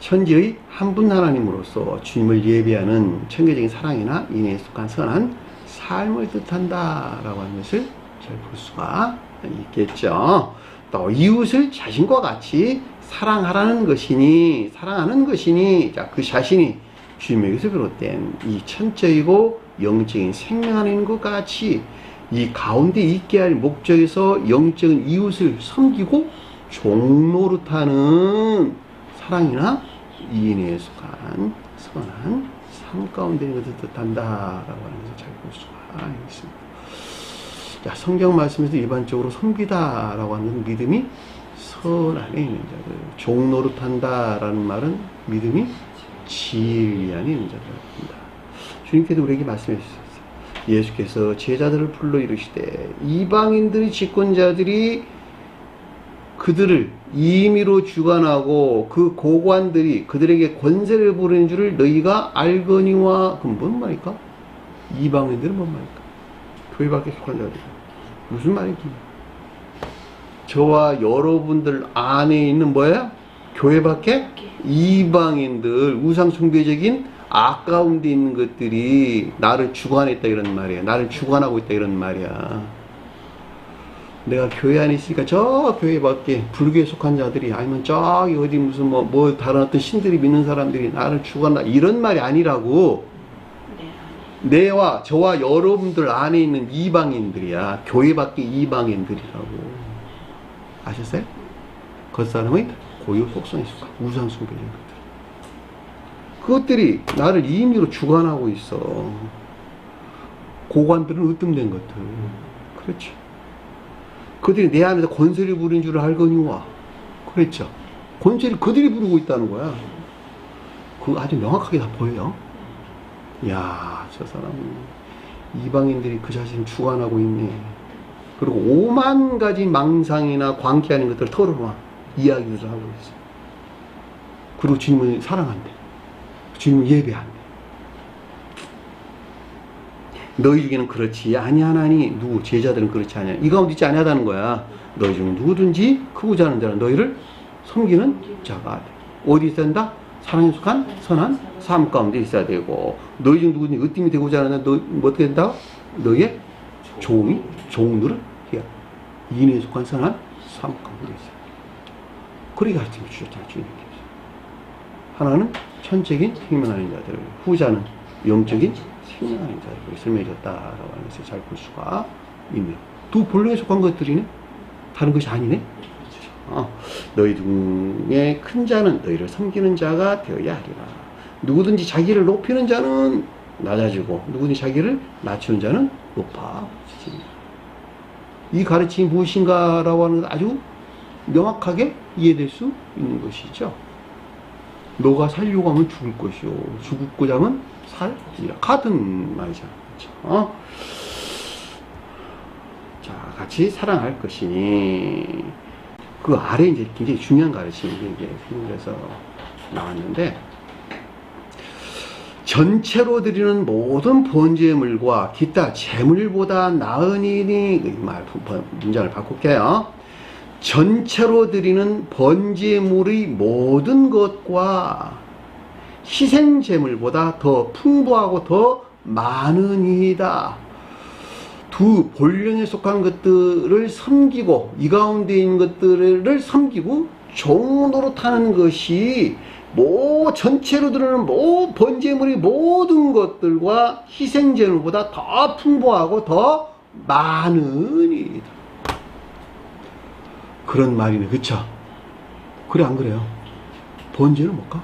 천지의 한 분 하나님으로서 주님을 예배하는 천개적인 사랑이나 인애에 속한 선한 삶을 뜻한다 라고 하는 것을 잘 볼 수가 있겠죠. 또 이웃을 자신과 같이 사랑하라는 것이니, 사랑하는 것이니, 자, 그 자신이 주님에게서 비롯된 이 천적이고 영적인 생명 안에 있는 것 같이 이 가운데 있게 할 목적에서 영적인 이웃을 섬기고 종노릇하는 사랑이나 이인에 속한 선한 삶 가운데 있는 것을 뜻한다라고 하는 것을 잘 볼 수가 있습니다. 자, 성경 말씀에서 일반적으로 섬기다라고 하는 믿음이 선 안에 있는 자들, 종노릇한다라는 말은 믿음이 진리 안에 있는 자들입니다. 주님께서 우리에게 말씀해 주셨어요. 예수께서 제자들을 불러 이르시되 이방인들의 집권자들이 그들을 임의로 주관하고 그 고관들이 그들에게 권세를 부리는 줄을 너희가 알거니와. 그럼 뭔 말일까? 이방인들은 뭔 말일까? 교회 밖에 속한 자들. 무슨 말인지. 저와 여러분들 안에 있는 뭐야? 교회 밖에 이방인들, 우상숭배적인 악 가운데 있는 것들이 나를 주관했다 이런 말이야. 나를 주관하고 있다 이런 말이야. 내가 교회 안에 있으니까 저 교회 밖에 불교에 속한 자들이 아니면 저기 어디 무슨 뭐 다른 어떤 신들이 믿는 사람들이 나를 주관한다 이런 말이 아니라고. 내와 저와 여러분들 안에 있는 이방인들이야. 교회 밖에 이방인들이라고. 아셨어요? 겉사람의 고유 속성에 속한 우상숭배적인 것들. 그것들이 나를 임의로 주관하고 있어. 고관들은 으뜸된 것들. 그렇죠. 그들이 내 안에서 권세를 부리는 줄 알거니와. 그랬죠. 권세를 그들이 부르고 있다는 거야. 그거 아주 명확하게 다 보여요. 이야, 저 사람은 이방인들이 그 자신을 주관하고 있네. 그리고 5만 가지 망상이나 광기하는 것들을 털어놔. 이야기를 하고 있어. 그리고 주님을 사랑한대. 주님을 예배한대. 너희 중에는 그렇지 아니하나니. 누구? 제자들은 그렇지 아니하. 이 가운데 있지 아니하다는 거야. 너희 중에 누구든지 크고자 하는 자는 너희를 섬기는 자가 돼. 어디 있어야 된다? 사랑에 속한 선한 삶 가운데 있어야 되고, 너희 중 누구든지 으뜸이 되고자 하는 너 어떻게 된다? 너희의 종이 종노릇 해야. 인에 속한 선한 삶 가운데 있어야 돼. 그렇게 가르쳐 주셨잖아 주님께서. 하나는 천적인 생명하는 자들, 후자는 영적인 생명하는 자들을 설명해 줬다라고 하는 것을 잘 볼 수가 있네요. 두 본령에 속한 것들이네. 다른 것이 아니네. 너희 중에 큰 자는 너희를 섬기는 자가 되어야 하리라. 누구든지 자기를 높이는 자는 낮아지고 누구든지 자기를 낮추는 자는 높아지리라. 이 가르침이 무엇인가라고 하는 것 아주 명확하게 이해될 수 있는 것이죠. 너가 살려고 하면 죽을 것이요 죽고자 하면 살리라. 같은 말이잖아. 그렇죠? 자, 같이 사랑할 것이니. 그 아래 이제 굉장히 중요한 가르침이 이제 성경에서 나왔는데, 전체로 드리는 모든 번제물과 기타 제물보다 나으니니. 이 말 문장을 바꿀게요. 전체로 드리는 번제물의 모든 것과 희생제물보다 더 풍부하고 더 많으니이다. 두 본령에 속한 것들을 섬기고 이 가운데 있는 것들을 섬기고 종노릇하는 것이 전체로 드러나는 번제물의 모든 것들과 희생제물보다 더 풍부하고 더 많은 일이다. 그런 말이네. 그쵸? 그래 안 그래요? 번제는 뭘까?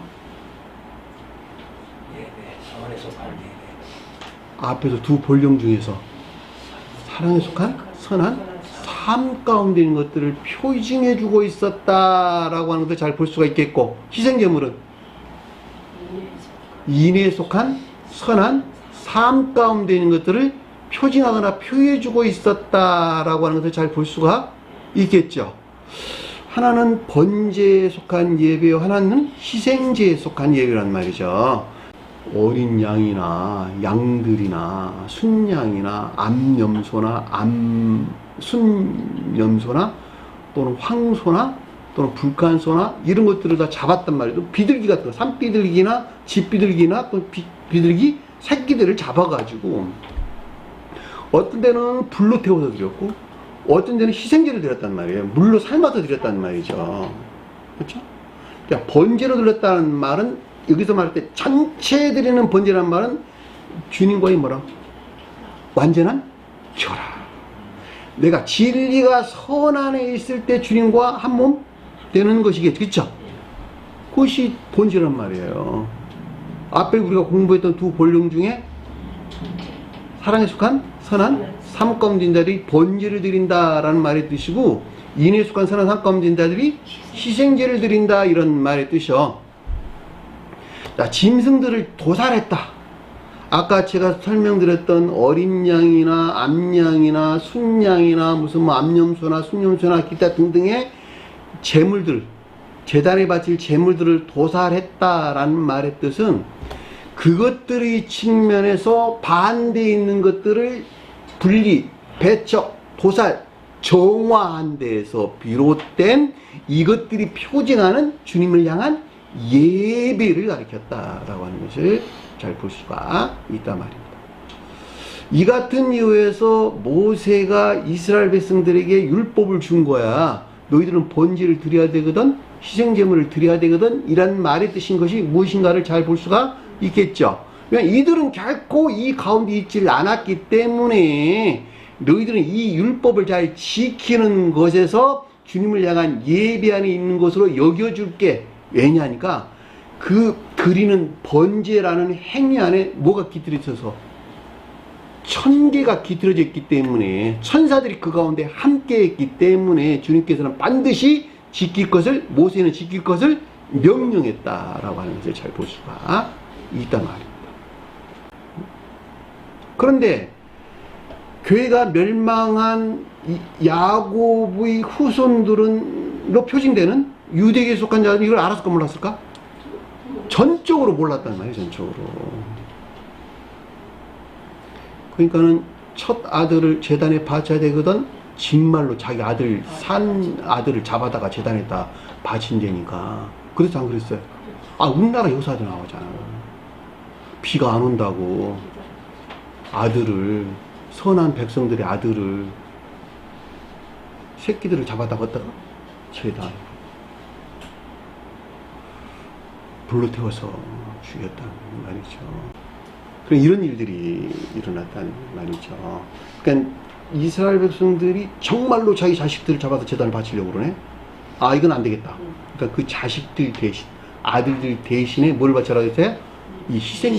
앞에서 두 본령 중에서 사랑에 속한 선한 삶 가운데 있는 것들을 표징해주고 있었다라고 하는 것을 잘 볼 수가 있겠고, 희생제물은 인애에 속한 선한 삶 가운데 있는 것들을 표징하거나 표해주고 있었다라고 하는 것을 잘 볼 수가 있겠죠. 하나는 번제에 속한 예배요, 하나는 희생제에 속한 예배란 말이죠. 어린 양이나 양들이나 순양이나 암염소나 순염소나 또는 황소나 또는 불간소나 이런 것들을 다 잡았단 말이에요. 비둘기 같은 거, 산비둘기나 집비둘기나 또 비둘기 새끼들을 잡아가지고 어떤 데는 불로 태워서 드렸고 어떤 데는 희생제를 드렸단 말이에요. 물로 삶아서 드렸단 말이죠. 그렇죠? 그러니까 번제로 드렸다는 말은 여기서 말할 때 전체 드리는 번제라는 말은 주님과의 뭐라? 완전한 결합. 내가 진리가 선 안에 있을 때 주님과 한 몸 되는 것이겠죠. 그렇죠? 그것이 번제란 말이에요. 앞에 우리가 공부했던 두 본령 중에 사랑에 속한 선한 삶 가운데 있는 자들이 번제를 드린다라는 말의 뜻이고, 인애에 속한 선한 삶 가운데 있는 자들이 희생제를 드린다 이런 말의 뜻이요. 자, 짐승들을 도살했다. 아까 제가 설명드렸던 어린 양이나 암양이나 순양이나 무슨 뭐 암염소나 순염소나 기타 등등의 제물들, 제단에 바칠 제물들을 도살했다라는 말의 뜻은 그것들의 측면에서 반대에 있는 것들을 분리, 배척, 도살, 정화한 데에서 비롯된 이것들이 표징하는 주님을 향한 예배를 가리켰다라고 하는 것을 잘 볼 수가 있단 말입니다. 이 같은 이유에서 모세가 이스라엘 백성들에게 율법을 준 거야. 너희들은 번제를 드려야 되거든, 희생제물을 드려야 되거든, 이란 말의 뜻인 것이 무엇인가를 잘 볼 수가 있겠죠. 이들은 결코 이 가운데 있지를 않았기 때문에 너희들은 이 율법을 잘 지키는 것에서 주님을 향한 예배 안에 있는 것으로 여겨줄게. 왜냐하니까 그 드리는 번제라는 행위 안에 뭐가 깃들어 있어서 천계가 깃들어져 있기 때문에, 천사들이 그 가운데 함께 했기 때문에 주님께서는 반드시 지킬 것을, 모세는 지킬 것을 명령했다라고 하는 것을 잘 볼 수가 있단 말입니다. 그런데 교회가 멸망한 야곱의 후손들은로 표징되는 유대교에 속한 자들이 이걸 알았을까 몰랐을까? 전적으로 몰랐단 말이에요. 전적으로. 그러니까는 첫 아들을 제단에 바쳐야 되거든, 정말로 자기 아들, 산 아들을 잡아다가 제단에다 바친다니까. 그래서 안 그랬어요? 아, 우리나라 역사도 나오잖아. 비가 안 온다고 아들을, 선한 백성들의 아들을, 새끼들을 잡아다가 어디다가 제단 불로 태워서 죽였다는 말이죠. 그런 이런 일들이 일어났다는 말이죠. 그러니까 이스라엘 백성들이 정말로 자기 자식들을 잡아서 제단을 바치려고 그러네. 아, 이건 안 되겠다. 그러니까 그 자식들 대신, 아들들 대신에 뭘 바쳐라고 했어요? 이 희생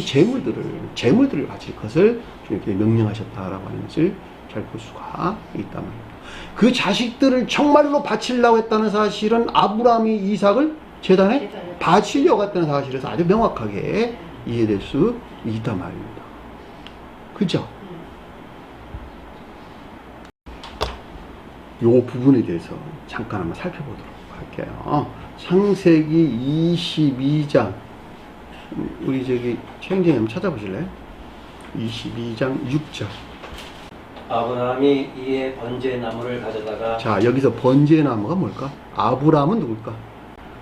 제물들을 바칠 것을 주님께 명령하셨다라고 하는 것을 잘 볼 수가 있단 말입니다. 그 자식들을 정말로 바치려고 했다는 사실은 아브라함이 이삭을 제단에 바치려고 했다는 사실에서 아주 명확하게 이해될 수 있단 말입니다. 그죠? 이 부분에 대해서 잠깐 한번 살펴보도록 할게요. 창세기 22장, 우리 저기 책임쟁이 한번 찾아보실래요? 22장 6절. 아브라함이 이에 번제나무를 가져다가, 자, 여기서 번제나무가 뭘까? 아브라함은 누굴까?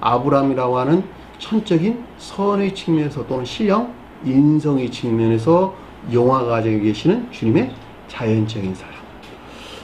아브라함이라고 하는 천적인 선의 측면에서 또는 신령, 인성의 측면에서 영화가 가지고 계시는 주님의 자연적인 사람.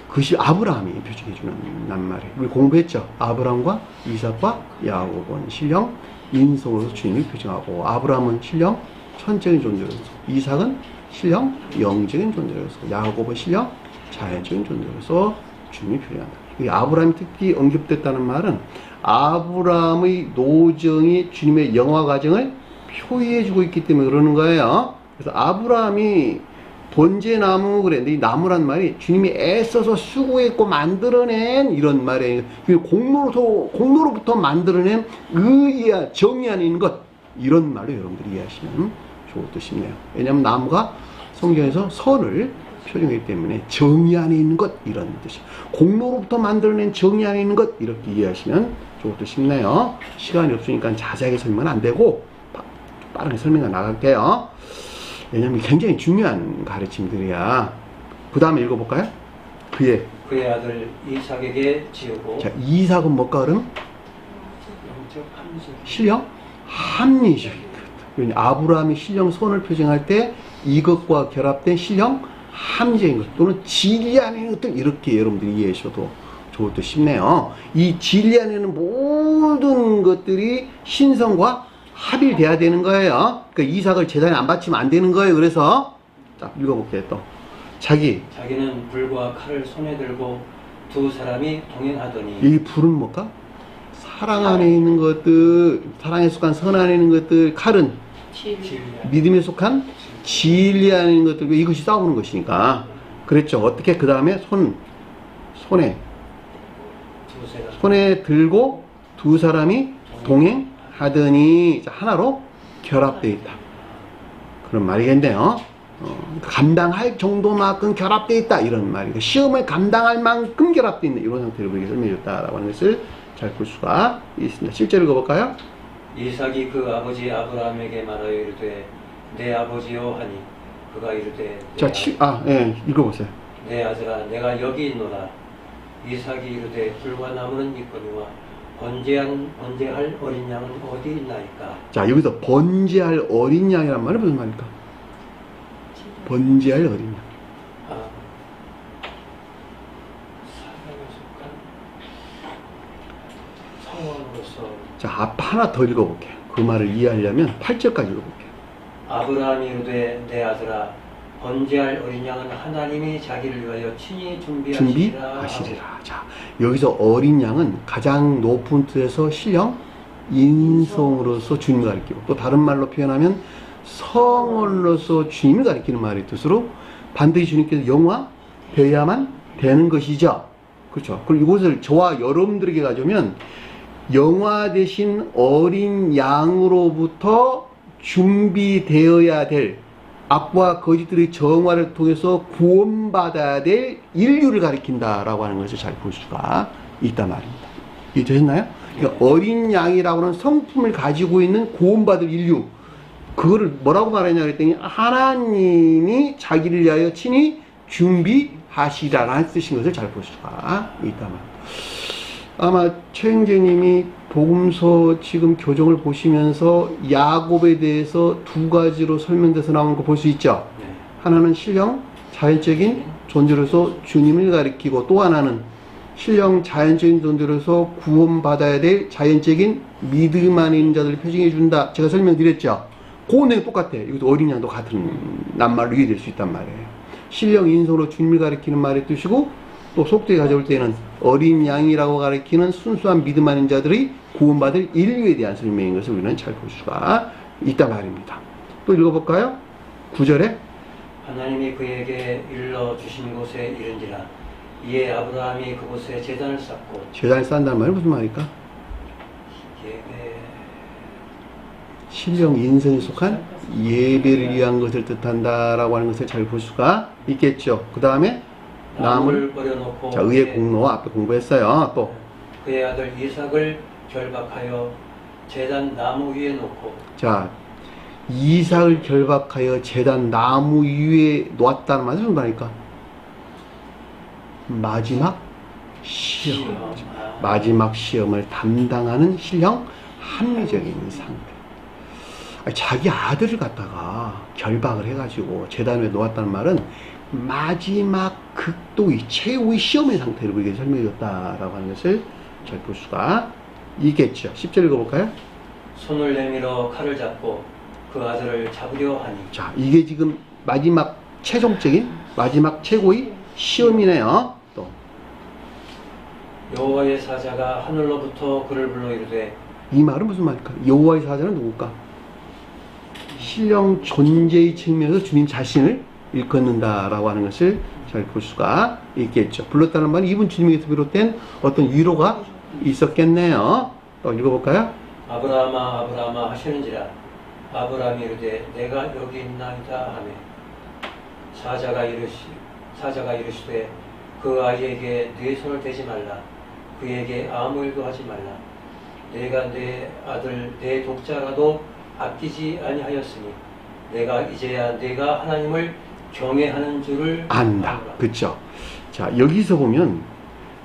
그것이 아브라함이 표징해주는 낱말이에요. 우리 공부했죠. 아브라함과 이삭과 야곱은 신령 인성으로서 주님이 표징하고, 아브라함은 신령 천적인 존재로서, 이삭은 신령 영적인 존재로서, 야곱은 신령 자연적인 존재로서 주님이 표현한다. 이 아브라함이 특히 언급됐다는 말은 아브라함의 노정이 주님의 영화 과정을 표현해주고 있기 때문에 그러는 거예요. 그래서 아브라함이 번제나무 그랬는데, 이 나무란 말이 주님이 애써서 수고했고 만들어낸 이런 말이에요. 공로로부터 만들어낸 의야 정의 안에 있는 것, 이런 말로 여러분들이 이해하시면 좋을 듯 싶네요. 왜냐하면 나무가 성경에서 선을 표현하기 때문에 정의 안에 있는 것, 이런 뜻이에요. 공로로부터 만들어낸 정의 안에 있는 것, 이렇게 이해하시면 좋을 듯 싶네요. 시간이 없으니까 자세하게 설명은 안 되고 빠르게 설명해 나갈게요. 왜냐하면 굉장히 중요한 가르침들이야. 그 다음에 읽어볼까요? 그의 아들 이삭에게 지우고. 자, 이삭은 뭘까 그러면? 신령 합리적인 것. 아브라함이 신령 선을 표정할 때 이것과 결합된 신령 합리적인 것, 또는 진리 안에 있는 것들, 이렇게 여러분들이 이해하셔도 좋을 듯 싶네요. 이 진리 안에 있는 모든 것들이 신성과 합일돼야 되는 거예요. 그러니까 이삭을 제단에 안 바치면 안 되는 거예요. 그래서 자, 읽어볼게요. 또 자기는 불과 칼을 손에 들고 두 사람이 동행하더니. 이 불은 뭘까? 사랑 안에 있는 것들, 사랑에 속한 선 안에 있는 것들, 칼은 믿음에 속한 진리 안에 있는 것들, 이것이 싸우는 것이니까. 그랬죠. 어떻게? 그 다음에 손에 들고 두 사람이 동행하더니, 하나로 결합되어 있다, 그런 말이겠네요. 감당할 정도만큼 결합되어 있다, 이런 말이니까 시험을 감당할 만큼 결합되어 있는 이런 상태를 우리에게 설명해줬다라고 하는 것을 잘 볼 수가 있습니다. 실제로 읽어볼까요? 이삭이 그 아버지 아브라함에게 말하여 이르되 내 아버지요 하니, 그가 이르되 읽어보세요. 내 아들아 내가 여기 있노라. 이삭이 이르되 불과 나무는 있거니와 번제할 어린 양은 어디 있나이까. 자, 여기서 번제할 어린 양이란 말은 무슨 말일까? 번제할 어린 양. 사람에 속한 성원으로서. 자, 앞 하나 더 읽어볼게요. 그 말을 이해하려면 8절까지 읽어볼게요. 아브라함이 이르되 내 아들아 번제할 어린 양은 하나님이 자기를 위하여 친히 준비하시리라. 자, 여기서 어린 양은 가장 높은 뜻에서 신령 인성으로서 주님을 가리키고, 또 다른 말로 표현하면 성원으로서 주님을 가리키는 말의 뜻으로 반드시 주님께서 영화되어야만 되는 것이죠. 그렇죠. 그리고 이것을 저와 여러분들에게 가져오면 영화 대신 어린 양으로부터 준비되어야 될 악과 거짓들의 정화를 통해서 구원받아야 될 인류를 가리킨다라고 하는 것을 잘 볼 수가 있단 말입니다. 이해되셨나요? 그러니까 어린 양이라고 하는 성품을 가지고 있는 구원받을 인류, 그거를 뭐라고 말하냐 그랬더니 하나님이 자기를 위하여 친히 준비하시라는 뜻인 것을 잘 볼 수가 있단 말입니다. 아마 최영재님이 복음서 지금 교정을 보시면서 야곱에 대해서 두 가지로 설명돼서 나오는 거 볼 수 있죠. 하나는 신령 자연적인 존재로서 주님을 가리키고, 또 하나는 신령 자연적인 존재로서 구원받아야 될 자연적인 믿음 안에 있는 자들을 표징해 준다. 제가 설명드렸죠. 그 내용 똑같아요. 이것도 어린 양도 같은 낱말로 이해될 수 있단 말이에요. 신령 인성으로 주님을 가리키는 말의 뜻이고, 또 속되게 가져올 때는 어린 양이라고 가리키는 순수한 믿음 아닌 자들의 구원받을 인류에 대한 설명인 것을 우리는 잘 볼 수가 있단 말입니다. 또 읽어볼까요? 9절에 하나님이 그에게 일러 주신 곳에 이른지라. 이에 아브라함이 그곳에 제단을 쌓고. 제단을 쌓는다는 말은 무슨 말일까? 신령 인성에 속한 예배를 위한 것을 뜻한다라고 하는 것을 잘 볼 수가 있겠죠. 그 다음에 나무를 버려놓고. 자, 의의 공로 앞에 공부했어요. 또 그의 아들 이삭을 결박하여 제단 나무 위에 놓고. 자, 이삭을 결박하여 제단 나무 위에 놓았다는 말은 무슨 말일까? 마지막 시험. 마지막 시험을 담당하는 신령 합리적인 상태. 자기 아들을 갖다가 결박을 해가지고 제단 위에 놓았다는 말은 마지막 극도의 최후의 시험의 상태를 우리에게 설명해 줬다라고 하는 것을 잘 볼 수가 있겠죠. 10절 읽어볼까요? 손을 내밀어 칼을 잡고 그 아들을 잡으려 하니. 자, 이게 지금 마지막 최종적인 마지막 최고의 시험이네요. 또 여호와의 사자가 하늘로부터 그를 불러 이르되. 이 말은 무슨 말일까? 여호와의 사자는 누굴까? 신령 존재의 측면에서 주님 자신을 일컫는다라고 하는 것을 잘 볼 수가 있겠죠. 불렀다는 말은 이분 주님에게서 비롯된 어떤 위로가 있었겠네요. 또 읽어볼까요? 아브라함아 아브라함아 하시는지라. 아브라함이 이르되 내가 여기 있나이다 하매 사자가 이르시되 그 아이에게 네 손을 대지 말라. 그에게 아무 일도 하지 말라. 내가 내 아들 내 독자라도 아끼지 아니하였으니 내가 이제야 내가 하나님을 경외하는 줄을 안다. 그렇죠. 자, 여기서 보면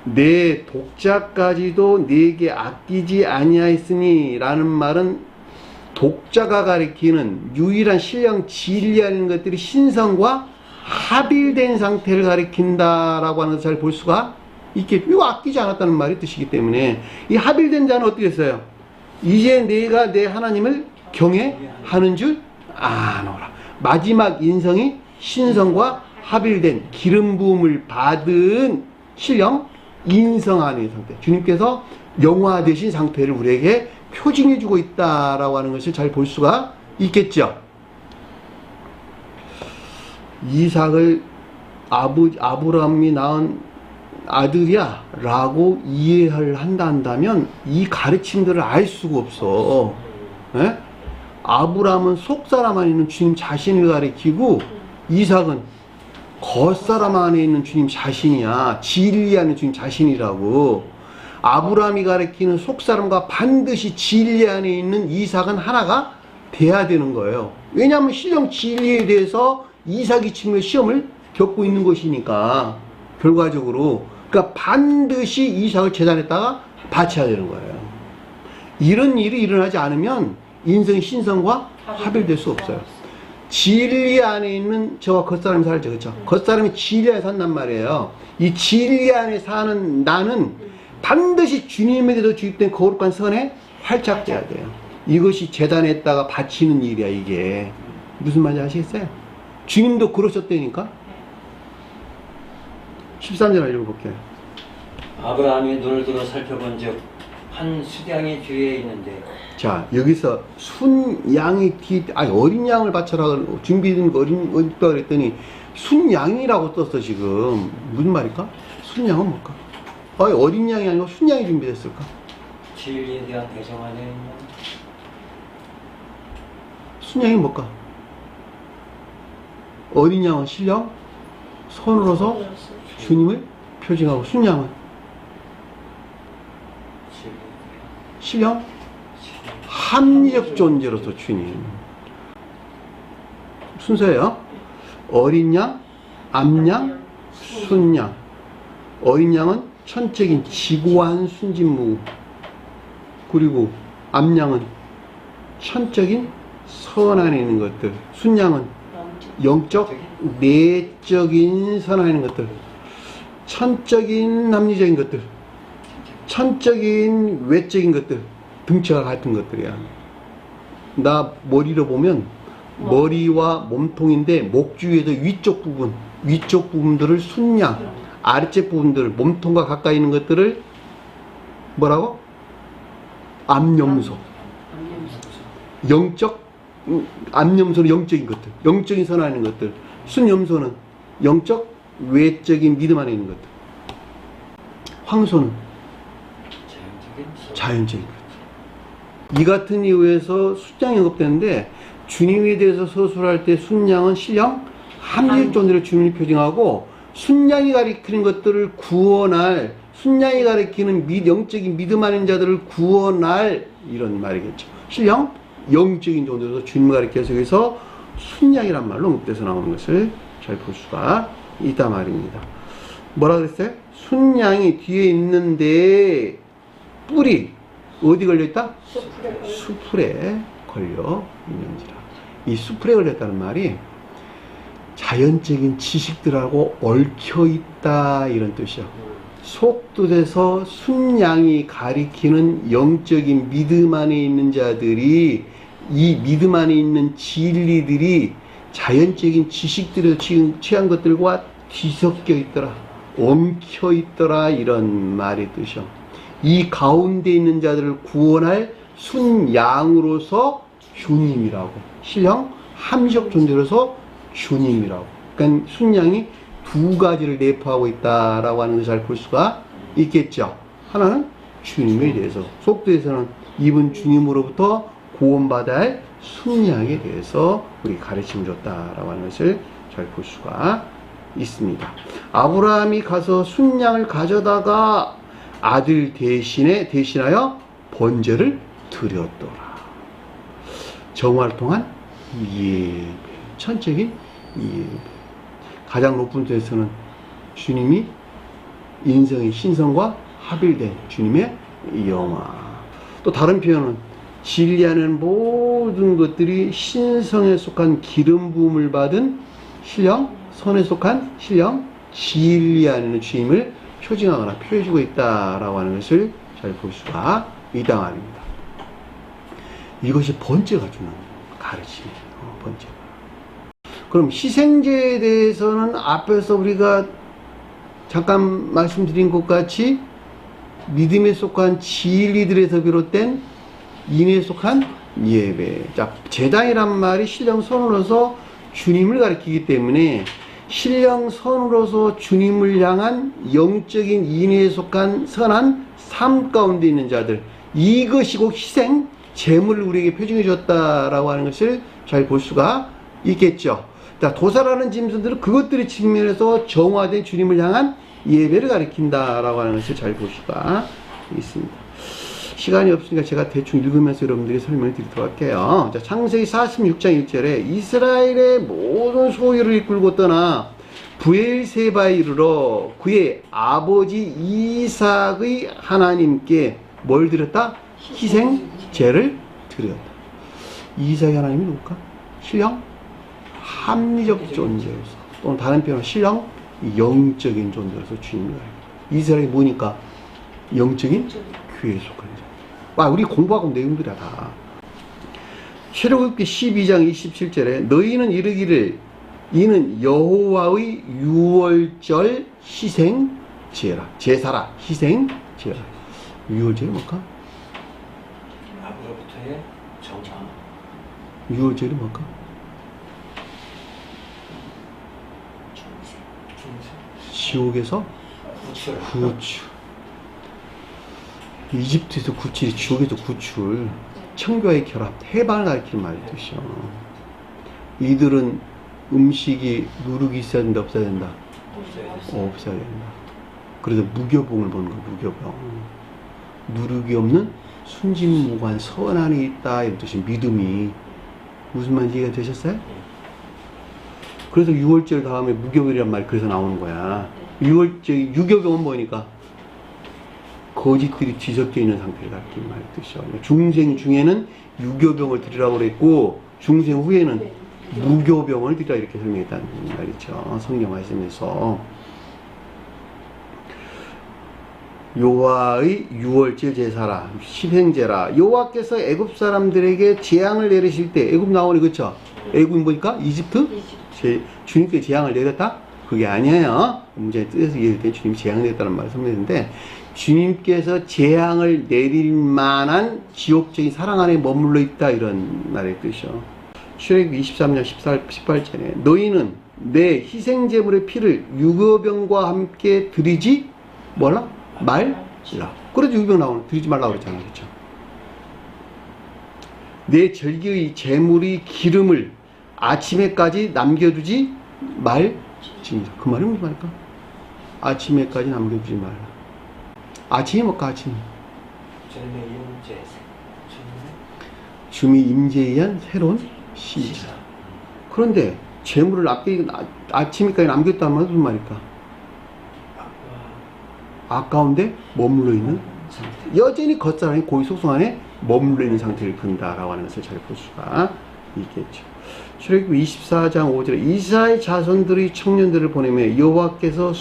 내 독자까지도 네게 아끼지 아니하였으니 라는 말은 독자가 가리키는 유일한 신령 진리하는 것들이 신성과 합일된 상태를 가리킨다라고 하는 것을 잘 볼 수가 있겠죠. 이거 아끼지 않았다는 말이 뜻이기 때문에 이 합일된 자는 어떻게 했어요? 이제 내가 내 하나님을 경외하는 줄 아노라. 마지막 인성이 신성과 합일된 기름 부음을 받은 신령 인성하는 상태. 주님께서 영화되신 상태를 우리에게 표징해 주고 있다라고 하는 것을 잘 볼 수가 있겠죠. 이삭을 아브라함이 낳은 아들이야 라고 이해를 한다면 이 가르침들을 알 수가 없어. 예? 아브라함은 속사람 안에 있는 주님 자신을 가리키고 이삭은 겉사람 안에 있는 주님 자신이야. 진리하는 주님 자신이라고. 아브라함이 가리키는 속사람과 반드시 진리 안에 있는 이삭은 하나가 돼야 되는 거예요. 왜냐하면 신령 진리에 대해서 이삭이 지금 시험을 겪고 있는 것이니까 결과적으로 그러니까 반드시 이삭을 제단에다가 바쳐야 되는 거예요. 이런 일이 일어나지 않으면 인성 신성과 합일될 수 없어요. 진리 안에 있는 저와 겉사람이 살죠. 그렇죠? 겉사람이 진리 안에 산단 말이에요. 이 진리 안에 사는 나는 반드시 주님에게서 주입된 거룩한 선에 활착돼야 돼요. 이것이 제단에다가 바치는 일이야. 이게 무슨 말인지 아시겠어요? 주님도 그러셨다니까. 13절 읽어볼게요. 아브라함이 눈을 들어 살펴본 즉 한 수양이 뒤에 있는데. 자, 여기서 순양이 어린 양을 바쳐라 준비된 어린 뼈 그랬더니 순양이라고 떴어. 지금 무슨 말일까? 순양은 뭘까? 어린 양이 아니고 순양이 준비됐을까? 진리에 대한 대정 안에 있는. 순양이 뭘까? 어린 양은 신령 손으로서 주님을 표징하고 순양은 신령 합리적 존재로서 주님. 순서예요. 어린 양, 암양, 순양. 어린 양은 천적인 지고한 순진무. 그리고 암양은 천적인 선 안에 있는 것들. 순양은 영적, 내적인 선 안에 있는 것들. 천적인 합리적인 것들. 천적인 외적인 것들. 등치가 같은 것들이야. 나 머리로 보면 머리와 몸통인데 목 주위에도 위쪽 부분들을 순양, 아래쪽 부분들을 몸통과 가까이 있는 것들을 뭐라고? 암염소. 영적 암염소는 영적인 것들, 영적인 선 안에 있는 것들. 순염소는 영적 외적인 믿음 안에 있는 것들. 황소는 자연적인 것들. 이 같은 이유에서 순양이 언급되는데 주님에 대해서 서술할 때 순양은 신령 합리적 존재를 주님이 표징하고 순양이 가리키는 것들을 구원할, 순양이 가리키는 영적인 믿음 아닌 자들을 구원할 이런 말이겠죠. 신령 영적인 존재로서 주님을 가리켜서 여기서 순양이란 말로 언급돼서 나오는 것을 잘 볼 수가 있단 말입니다. 뭐라 그랬어요? 순양이 뒤에 있는데 뿔이 어디 걸려있다? 수풀에 걸려 있는지라. 이 수풀에 걸렸다는 말이 자연적인 지식들하고 얽혀 있다 이런 뜻이요. 속뜻에서 순양이 가리키는 영적인 믿음 안에 있는 자들이 이 믿음 안에 있는 진리들이 자연적인 지식들에서 취한 것들과 뒤섞여 있더라, 엉켜 있더라 이런 말의 뜻이요. 이 가운데 있는 자들을 구원할 순양으로서 주님이라고, 신령 함식 존재로서 주님이라고. 그러니까 순양이 두 가지를 내포하고 있다라고 하는 것을 잘 볼 수가 있겠죠. 하나는 주님에 대해서, 속도에서는 이분 주님으로부터 구원받아야 할 순양에 대해서 우리 가르침을 줬다라고 하는 것을 잘 볼 수가 있습니다. 아브라함이 가서 순양을 가져다가 아들 대신하여 번제를 드렸더라. 정화를 통한 예배, 천적인 예배. 가장 높은 데서는 주님이 인성의 신성과 합일된 주님의 영화. 또 다른 표현은 진리하는 모든 것들이 신성에 속한 기름 부음을 받은 신령 선에 속한 신령 진리하는 주님을 표징하거나 표해주고 있다라고 하는 것을 잘 볼 수가 있다 말입니다. 이것이 번제가 주는 가르침이에요. 번제가. 그럼 희생제에 대해서는 앞에서 우리가 잠깐 말씀드린 것 같이 믿음에 속한 진리들에서 비롯된 인에 속한 예배. 자, 제단이란 말이 신령선으로서 주님을 가리키기 때문에 신령선으로서 주님을 향한 영적인 인에 속한 선한 삶 가운데 있는 자들, 이것이 곧 희생, 제물을 우리에게 표징해 줬다라고 하는 것을 잘 볼 수가 있겠죠. 자, 도사라는 짐승들은 그것들의 측면에서 정화된 주님을 향한 예배를 가리킨다라고 하는 것을 잘 볼 수가 있습니다. 시간이 없으니까 제가 대충 읽으면서 여러분들이 설명을 드리도록 할게요. 자, 창세기 46장 1절에 이스라엘의 모든 소유를 이끌고 떠나 브엘세바에 이르러 그의 아버지 이삭의 하나님께 뭘 드렸다? 희생제를 드렸다. 이삭의 하나님이 누굴까? 신령 합리적 존재로서, 또는 다른 표현은 신령 영적인 존재로서 주님을 가리킵니다. 이스라엘이 뭐니까? 영적인 교회에 속한 자. 우리 공부하고 내용들이야 다. 출애굽기 12장 27절에 너희는 이르기를 이는 여호와의 유월절 희생제라. 제사라. 희생제라. 유월절이 뭘까? 아버지부터의 정화. 유월절이 뭘까? 지옥에서 구출. 이집트에서 구출이 지옥에서 구출. 청교의 결합, 해방을 가리키는 말이 뜻이요. 이들은 음식이 누룩이 있어야 된다, 없어야 된다? 없어야 된다. 그래서 무교봉을 보는 거야, 무교봉. 누룩이 없는 순진무관 선안에 있다 이런 뜻이 믿음이. 무슨 말인지 이해가 되셨어요? 그래서 6월절 다음에 무교병이란 말이 그래서 나오는 거야. 6월절 유교병은 뭐니까? 거짓들이 뒤섞여 있는 상태를 가리키는 말이 뜻이죠. 중생 중에는 유교병을 드리라고 그랬고 중생 후에는 무교병을 드리라 이렇게 설명했다는 말이죠. 성경 말씀에서 여호와의 유월절 제사라, 희생제라. 여호와께서 애굽 사람들에게 재앙을 내리실 때, 애굽 나오니 그쵸? 애굽이 뭐니까? 이집트? 주님께 재앙을 내렸다? 그게 아니에요. 문제의 뜻에서 이해할 때 주님이 재앙을 내렸다는 말을 설명했는데, 주님께서 재앙을 내릴 만한 지옥적인 사랑 안에 머물러 있다 이런 말의 뜻이죠. 출애굽기 23장 18절에 너희는 내 희생제물의 피를 유교병과 함께 드리지 뭐라? 말라. 그래도 유교병 나오는 드리지 말라고 그랬잖아요. 그렇죠? 내 절기의 제물의 기름을 아침에까지 남겨두지 말지니라. 그 말이 무슨 말일까? 아침에까지 남겨두지 말라. 아침이 뭘까? 아침? 주님의 임재에 의한 새로운 시작. 그런데 재물을 아침에까지 남겼다는 말은 무슨 말일까? 아까운데 머물러 있는 상태. 여전히 겉사람이 고의 속성 안에 머물러 있는 상태를 근다라고 하는 것을 잘 볼 수가 있겠죠. 출애굽기 24장 5절에 이스라엘 자손들의 청년들을 보내며 여호와께서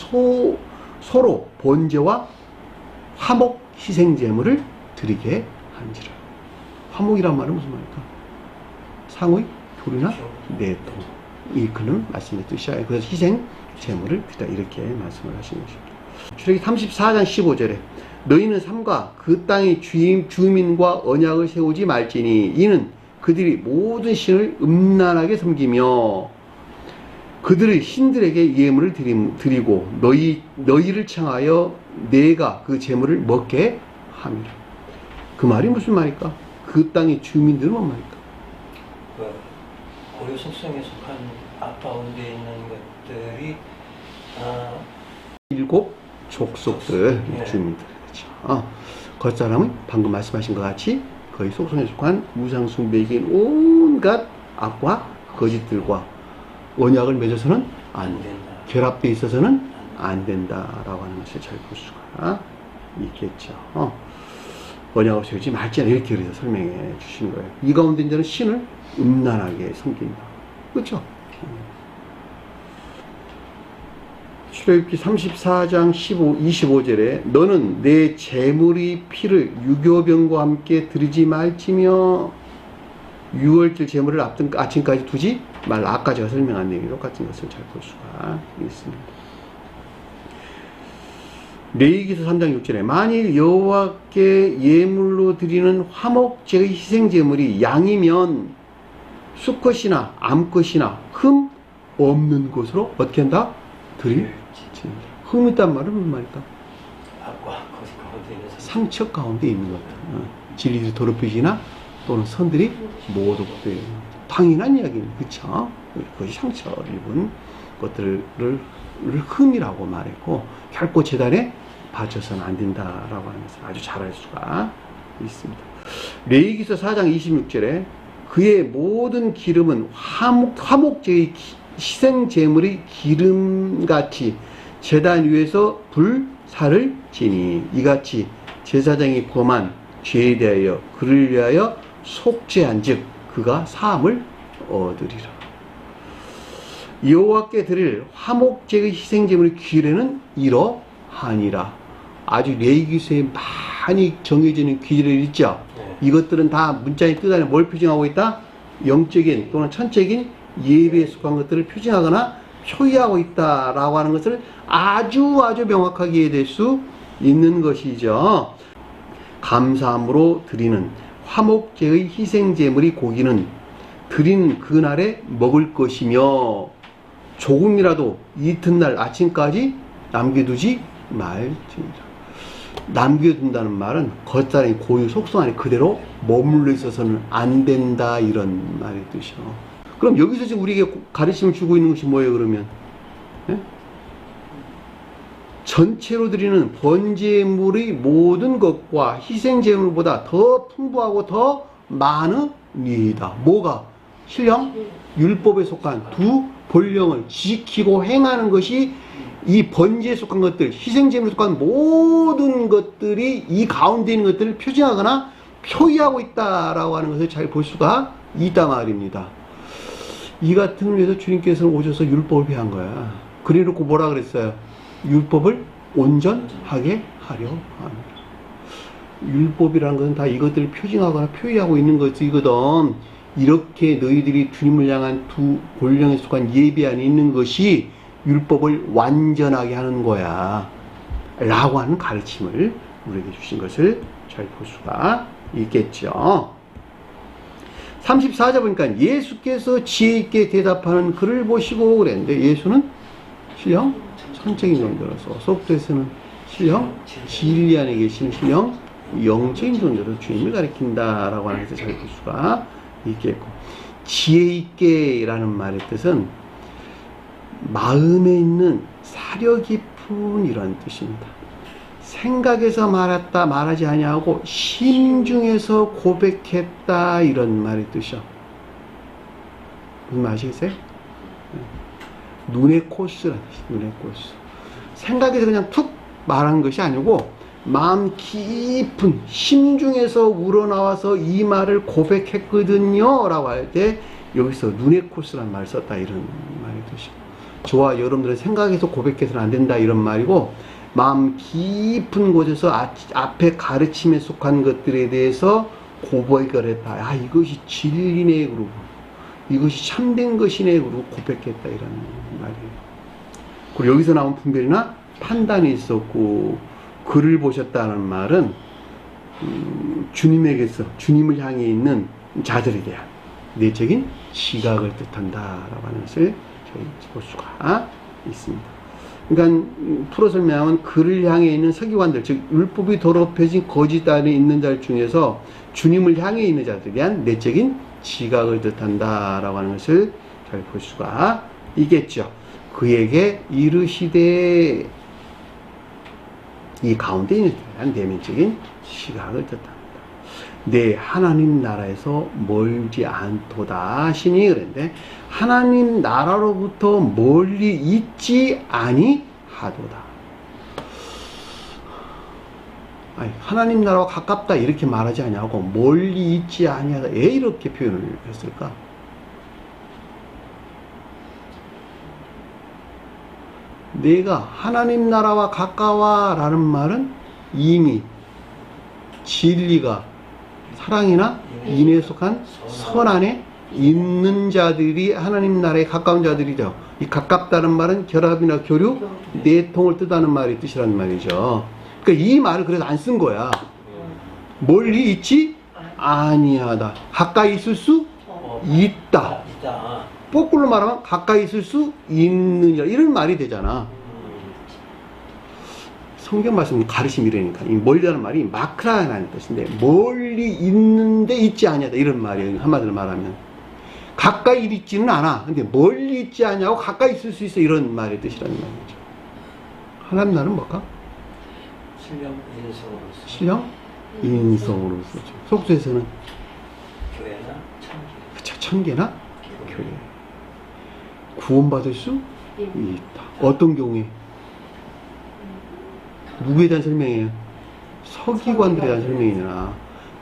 서로 번제와 화목 희생 제물을 드리게 한지라. 화목이란 말은 무슨 말일까? 상의 교류나 내통 이끄는 말씀의 뜻이야. 그래서 희생 제물을 드리다 이렇게 말씀을 하신 것입니다. 출애굽기 34장 15절에 너희는 삼가 그 땅의 주민과 언약을 세우지 말지니 이는 그들이 모든 신을 음란하게 섬기며 그들의 신들에게 예물을 드리고 너희를 청하여 내가 그 제물을 먹게 함이라. 그 말이 무슨 말일까? 그 땅의 주민들은 뭔 말일까? 고려 속성에 속한 가운데 있는 것들이 일곱 족속들 주민들. 그렇죠. 겉사람은 방금 말씀하신 것 같이 거의 속성에 속한 우상숭배이긴 온갖 악과 거짓들과 언약을 맺어서는 안 된다. 결합되어 있어서는 안 된다라고 하는 것을 잘 볼 수가 있겠죠. 언약을 세우지 말지라 이렇게 그래서 설명해 주신 거예요. 이 가운데 이제는 신을 음란하게 섬긴다. 그렇죠? 출애굽기 34장 25절에 너는 내 제물의 피를 유교병과 함께 드리지 말지며 유월절 제물을 앞둔 아침까지 두지 말라. 아까 제가 설명한 내용이 똑같은 것을 잘 볼 수가 있습니다. 레위기서 3장 6절에 만일 여호와께 예물로 드리는 화목제의 희생 제물이 양이면 수컷이나 암컷이나 흠 없는 곳으로 어떻게 한다? 흠 있단 말은 무슨 말일까? 상처 가운데 있는 것들. 진리들이 더럽혀지나 또는 선들이 모독되는 당연한 이야기입니다. 그쵸? 그것이 상처를 입은 것들을 흠이라고 말했고 결코 제단에 바쳐서는 안 된다라고 하는 것을 아주 잘 알 수가 있습니다. 레위기서 4장 26절에 그의 모든 기름은 화목제의 희생 제물의 기름같이 제단 위에서 불사를 지니 이같이 제사장이 범한 죄에 대하여 그를 위하여 속죄한즉 그가 사함을 얻으리라. 여호와께 드릴 화목제의 희생 제물의 규례는 이러하니라. 아주 레위기서에 많이 정해지는 규례를 있죠. 이것들은 다 문자의 뜻 안에 뭘 표징하고 있다? 영적인 또는 천적인 예배에 속한 것들을 표징하거나 표의하고 있다라고 하는 것을 아주 명확하게 이해될 수 있는 것이죠. 감사함으로 드리는 화목제의 희생제물이 고기는 드린 그날에 먹을 것이며 조금이라도 이튿날 아침까지 남겨두지 말지니라. 남겨둔다는 말은 겉사람이 고유 속성 안에 그대로 머물러 있어서는 안 된다 이런 말의 뜻이요. 그럼 여기서 지금 우리에게 가르침을 주고 있는 것이 뭐예요 그러면? 네? 전체로 드리는 번제물의 모든 것과 희생제물보다 더 풍부하고 더 많으니이다. 뭐가? 신령? 율법에 속한 두 본령을 지키고 행하는 것이 이 번제에 속한 것들, 희생제물에 속한 모든 것들이 이 가운데 있는 것들을 표징하거나 표의하고 있다라고 하는 것을 잘 볼 수가 있다 말입니다. 이 같은 의미에서 주님께서는 오셔서 율법을 폐한 거야. 그래놓고 뭐라 그랬어요? 율법을 온전하게 하려 합니다. 율법이라는 것은 다 이것들을 표징하거나 표의하고 있는 것이거든. 이렇게 너희들이 주님을 향한 두 본령에 속한 예배 안에 있는 것이 율법을 완전하게 하는 거야 라고 하는 가르침을 우리에게 주신 것을 잘 볼 수가 있겠죠. 34절 보니까 예수께서 지혜 있게 대답하는 그를 보시고 그랬는데 예수는 신령 천적인 존재로서 속도에서는 신령 진리 안에 계신 신령 영적인 존재로 주님을 가리킨다라고 하는 것을 잘 볼 수가 있겠고, 지혜 있게 라는 말의 뜻은 마음에 있는 사려 깊은 이런 뜻입니다. 생각해서 말했다 말하지 아니하고 심중에서 고백했다 이런 말의 뜻이요. 무슨 말 아시겠어요? 눈의 코스라는 뜻이에요. 눈의 코스. 생각해서 그냥 툭 말한 것이 아니고 마음 깊은 심중에서 우러나와서 이 말을 고백했거든요 라고 할 때 여기서 누네코스라는 말을 썼다 이런 말이 뜻이고, 저와 여러분들의 생각에서 고백해서는 안 된다 이런 말이고, 마음 깊은 곳에서 앞에 가르침에 속한 것들에 대해서 고백을 했다. 아, 이것이 진리네 그러고 이것이 참된 것이네 그러고 고백했다 이런 말이에요. 그리고 여기서 나온 분별이나 판단이 있었고, 글을 보셨다는 말은 주님에게서 주님을 향해 있는 자들에 대한 내적인 지각을 뜻한다라고 하는 것을 저희 볼 수가 있습니다. 그러니까 풀어 설명하면 글을 향해 있는 서기관들, 즉 율법이 더럽혀진 거짓 안에 있는 자들 중에서 주님을 향해 있는 자들에 대한 내적인 지각을 뜻한다라고 하는 것을 잘 볼 수가 있겠죠. 그에게 이르시되, 이 가운데 있는 자에 대한 내면적인 지각을 뜻합니다. 내 하나님 나라에서 멀지 않도다 하시니, 그런데 하나님 나라로부터 멀리 있지 아니하도다. 아니, 하나님 나라와 가깝다 이렇게 말하지 않냐고 멀리 있지 아니하다 왜 이렇게 표현을 했을까? 내가 하나님 나라와 가까워 라는 말은 이미 진리가 사랑이나 인애에 속한 선 안에 있는 자들이 하나님 나라에 가까운 자들이죠. 이 가깝다는 말은 결합이나 교류, 내통을 뜻하는 말이 뜻이라는 말이죠. 그러니까 이 말을 그래서 안 쓴 거야. 멀리 있지 아니하다. 가까이 있을 수 있다. 거꾸로 말하면 가까이 있을 수 있느냐 이런 말이 되잖아. 성경 말씀 가르침이라니까. 이 멀리라는 말이 마크라라는 뜻인데, 멀리 있는데 있지 아니하다 이런 말이에요. 한마디로 말하면 가까이 있지는 않아. 근데 멀리 있지 않냐고 가까이 있을 수 있어 이런 말의 뜻이라는 말이죠. 하나님 나라는 뭘까? 신령 인성으로서. 신령 인성으로서. 속수에서는 교회나 천계. 그쵸, 천계나 교회. 구원받을 수 있다. 어떤 경우에? 누구에 대한 설명이에요? 서기관들에 대한 설명이나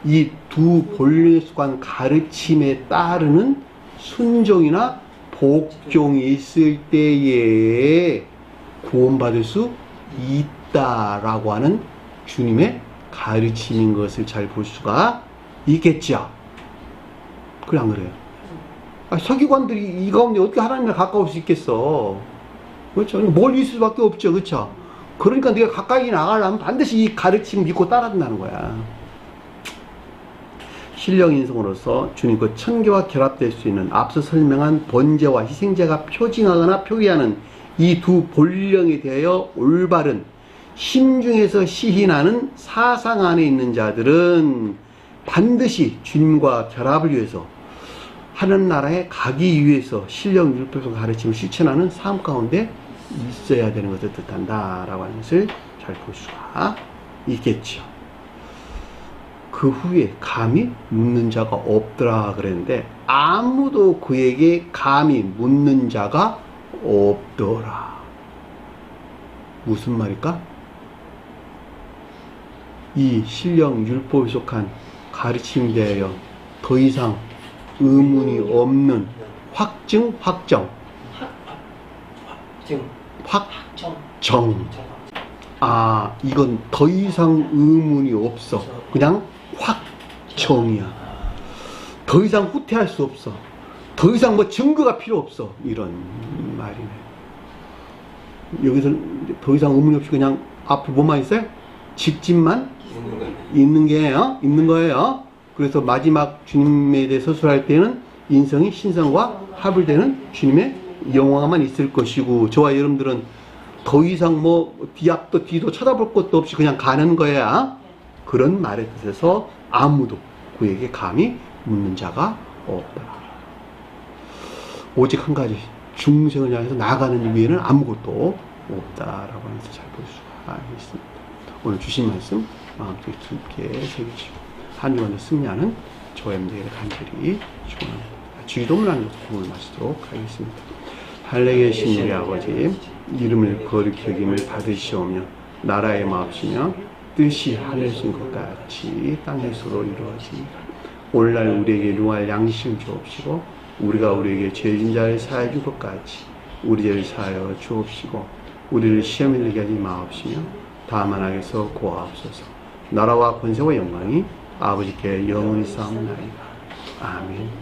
이 두 본령에 속한 가르침에 따르는 순종이나 복종이 있을 때에 구원받을 수 있다라고 하는 주님의 가르침인 것을 잘 볼 수가 있겠죠. 그래 안 그래요? 서기관들이 이 가운데 어떻게 하나님과 가까울 수 있겠어? 그렇죠? 멀리 있을 수밖에 없죠. 그렇죠? 그러니까 네가 가까이 나가려면 반드시 이 가르침 믿고 따라간다는 거야. 신령 인성으로서 주님과 천계와 결합될 수 있는 앞서 설명한 번제와 희생제가 표징하거나 표기하는 이 두 본령에 대하여 올바른 심중에서 시인하는 사상 안에 있는 자들은 반드시 주님과 결합을 위해서 하는 나라에 가기 위해서 신령 율법의 가르침을 실천하는 삶 가운데 있어야 되는 것을 뜻한다 라고 하는 것을 잘 볼 수가 있겠죠. 그 후에 감히 묻는 자가 없더라 그랬는데, 아무도 그에게 감히 묻는 자가 없더라. 무슨 말일까? 이 신령 율법에 속한 가르침에 대하여 더 이상 의문이 없는 확정. 아, 이건 더 이상 의문이 없어. 그냥 확정이야. 더 이상 후퇴할 수 없어. 더 이상 뭐 증거가 필요 없어. 이런 말이네. 여기서 더 이상 의문이 없이 그냥 앞으로 뭐만 있어요? 직진만 있는 거예요. 그래서 마지막 주님에 대해 서술할 때는 인성이 신성과 합을되는 주님의 영광만 있을 것이고, 저와 여러분들은 더 이상 뭐 뒤앞도 뒤도 쳐다볼 것도 없이 그냥 가는 거야. 그런 말의 뜻에서 아무도 그에게 감히 묻는 자가 없더라. 오직 한 가지, 중생을 향해서 나아가는 위에는 아무것도 없다라고 하는 것을 잘 볼 수가 있습니다. 오늘 주신 말씀 마음속에 깊게 새기시고 한 주간의 승리하는 저의 문제를 간절히 축원합니다. 주기도문을 하는 것을 공을 마치도록 하겠습니다. 하늘에 계신 우리 아버지, 이름을 거룩히 여김을 받으시오며 나라의 마옵시며 뜻이 하늘에서 것 같이 땅에서도 이루어지니라. 오늘날 우리에게 용할 양식을 주옵시고 우리가 우리에게 죄진 자를 사하여 줄 것 같이 우리 죄를 사하여 주옵시고 우리를 시험에 들게 하지 마옵시며 다만 악에서 구하옵소서. 나라와 권세와 영광이 아버지께 영원히 쌓옵나이다. 아멘.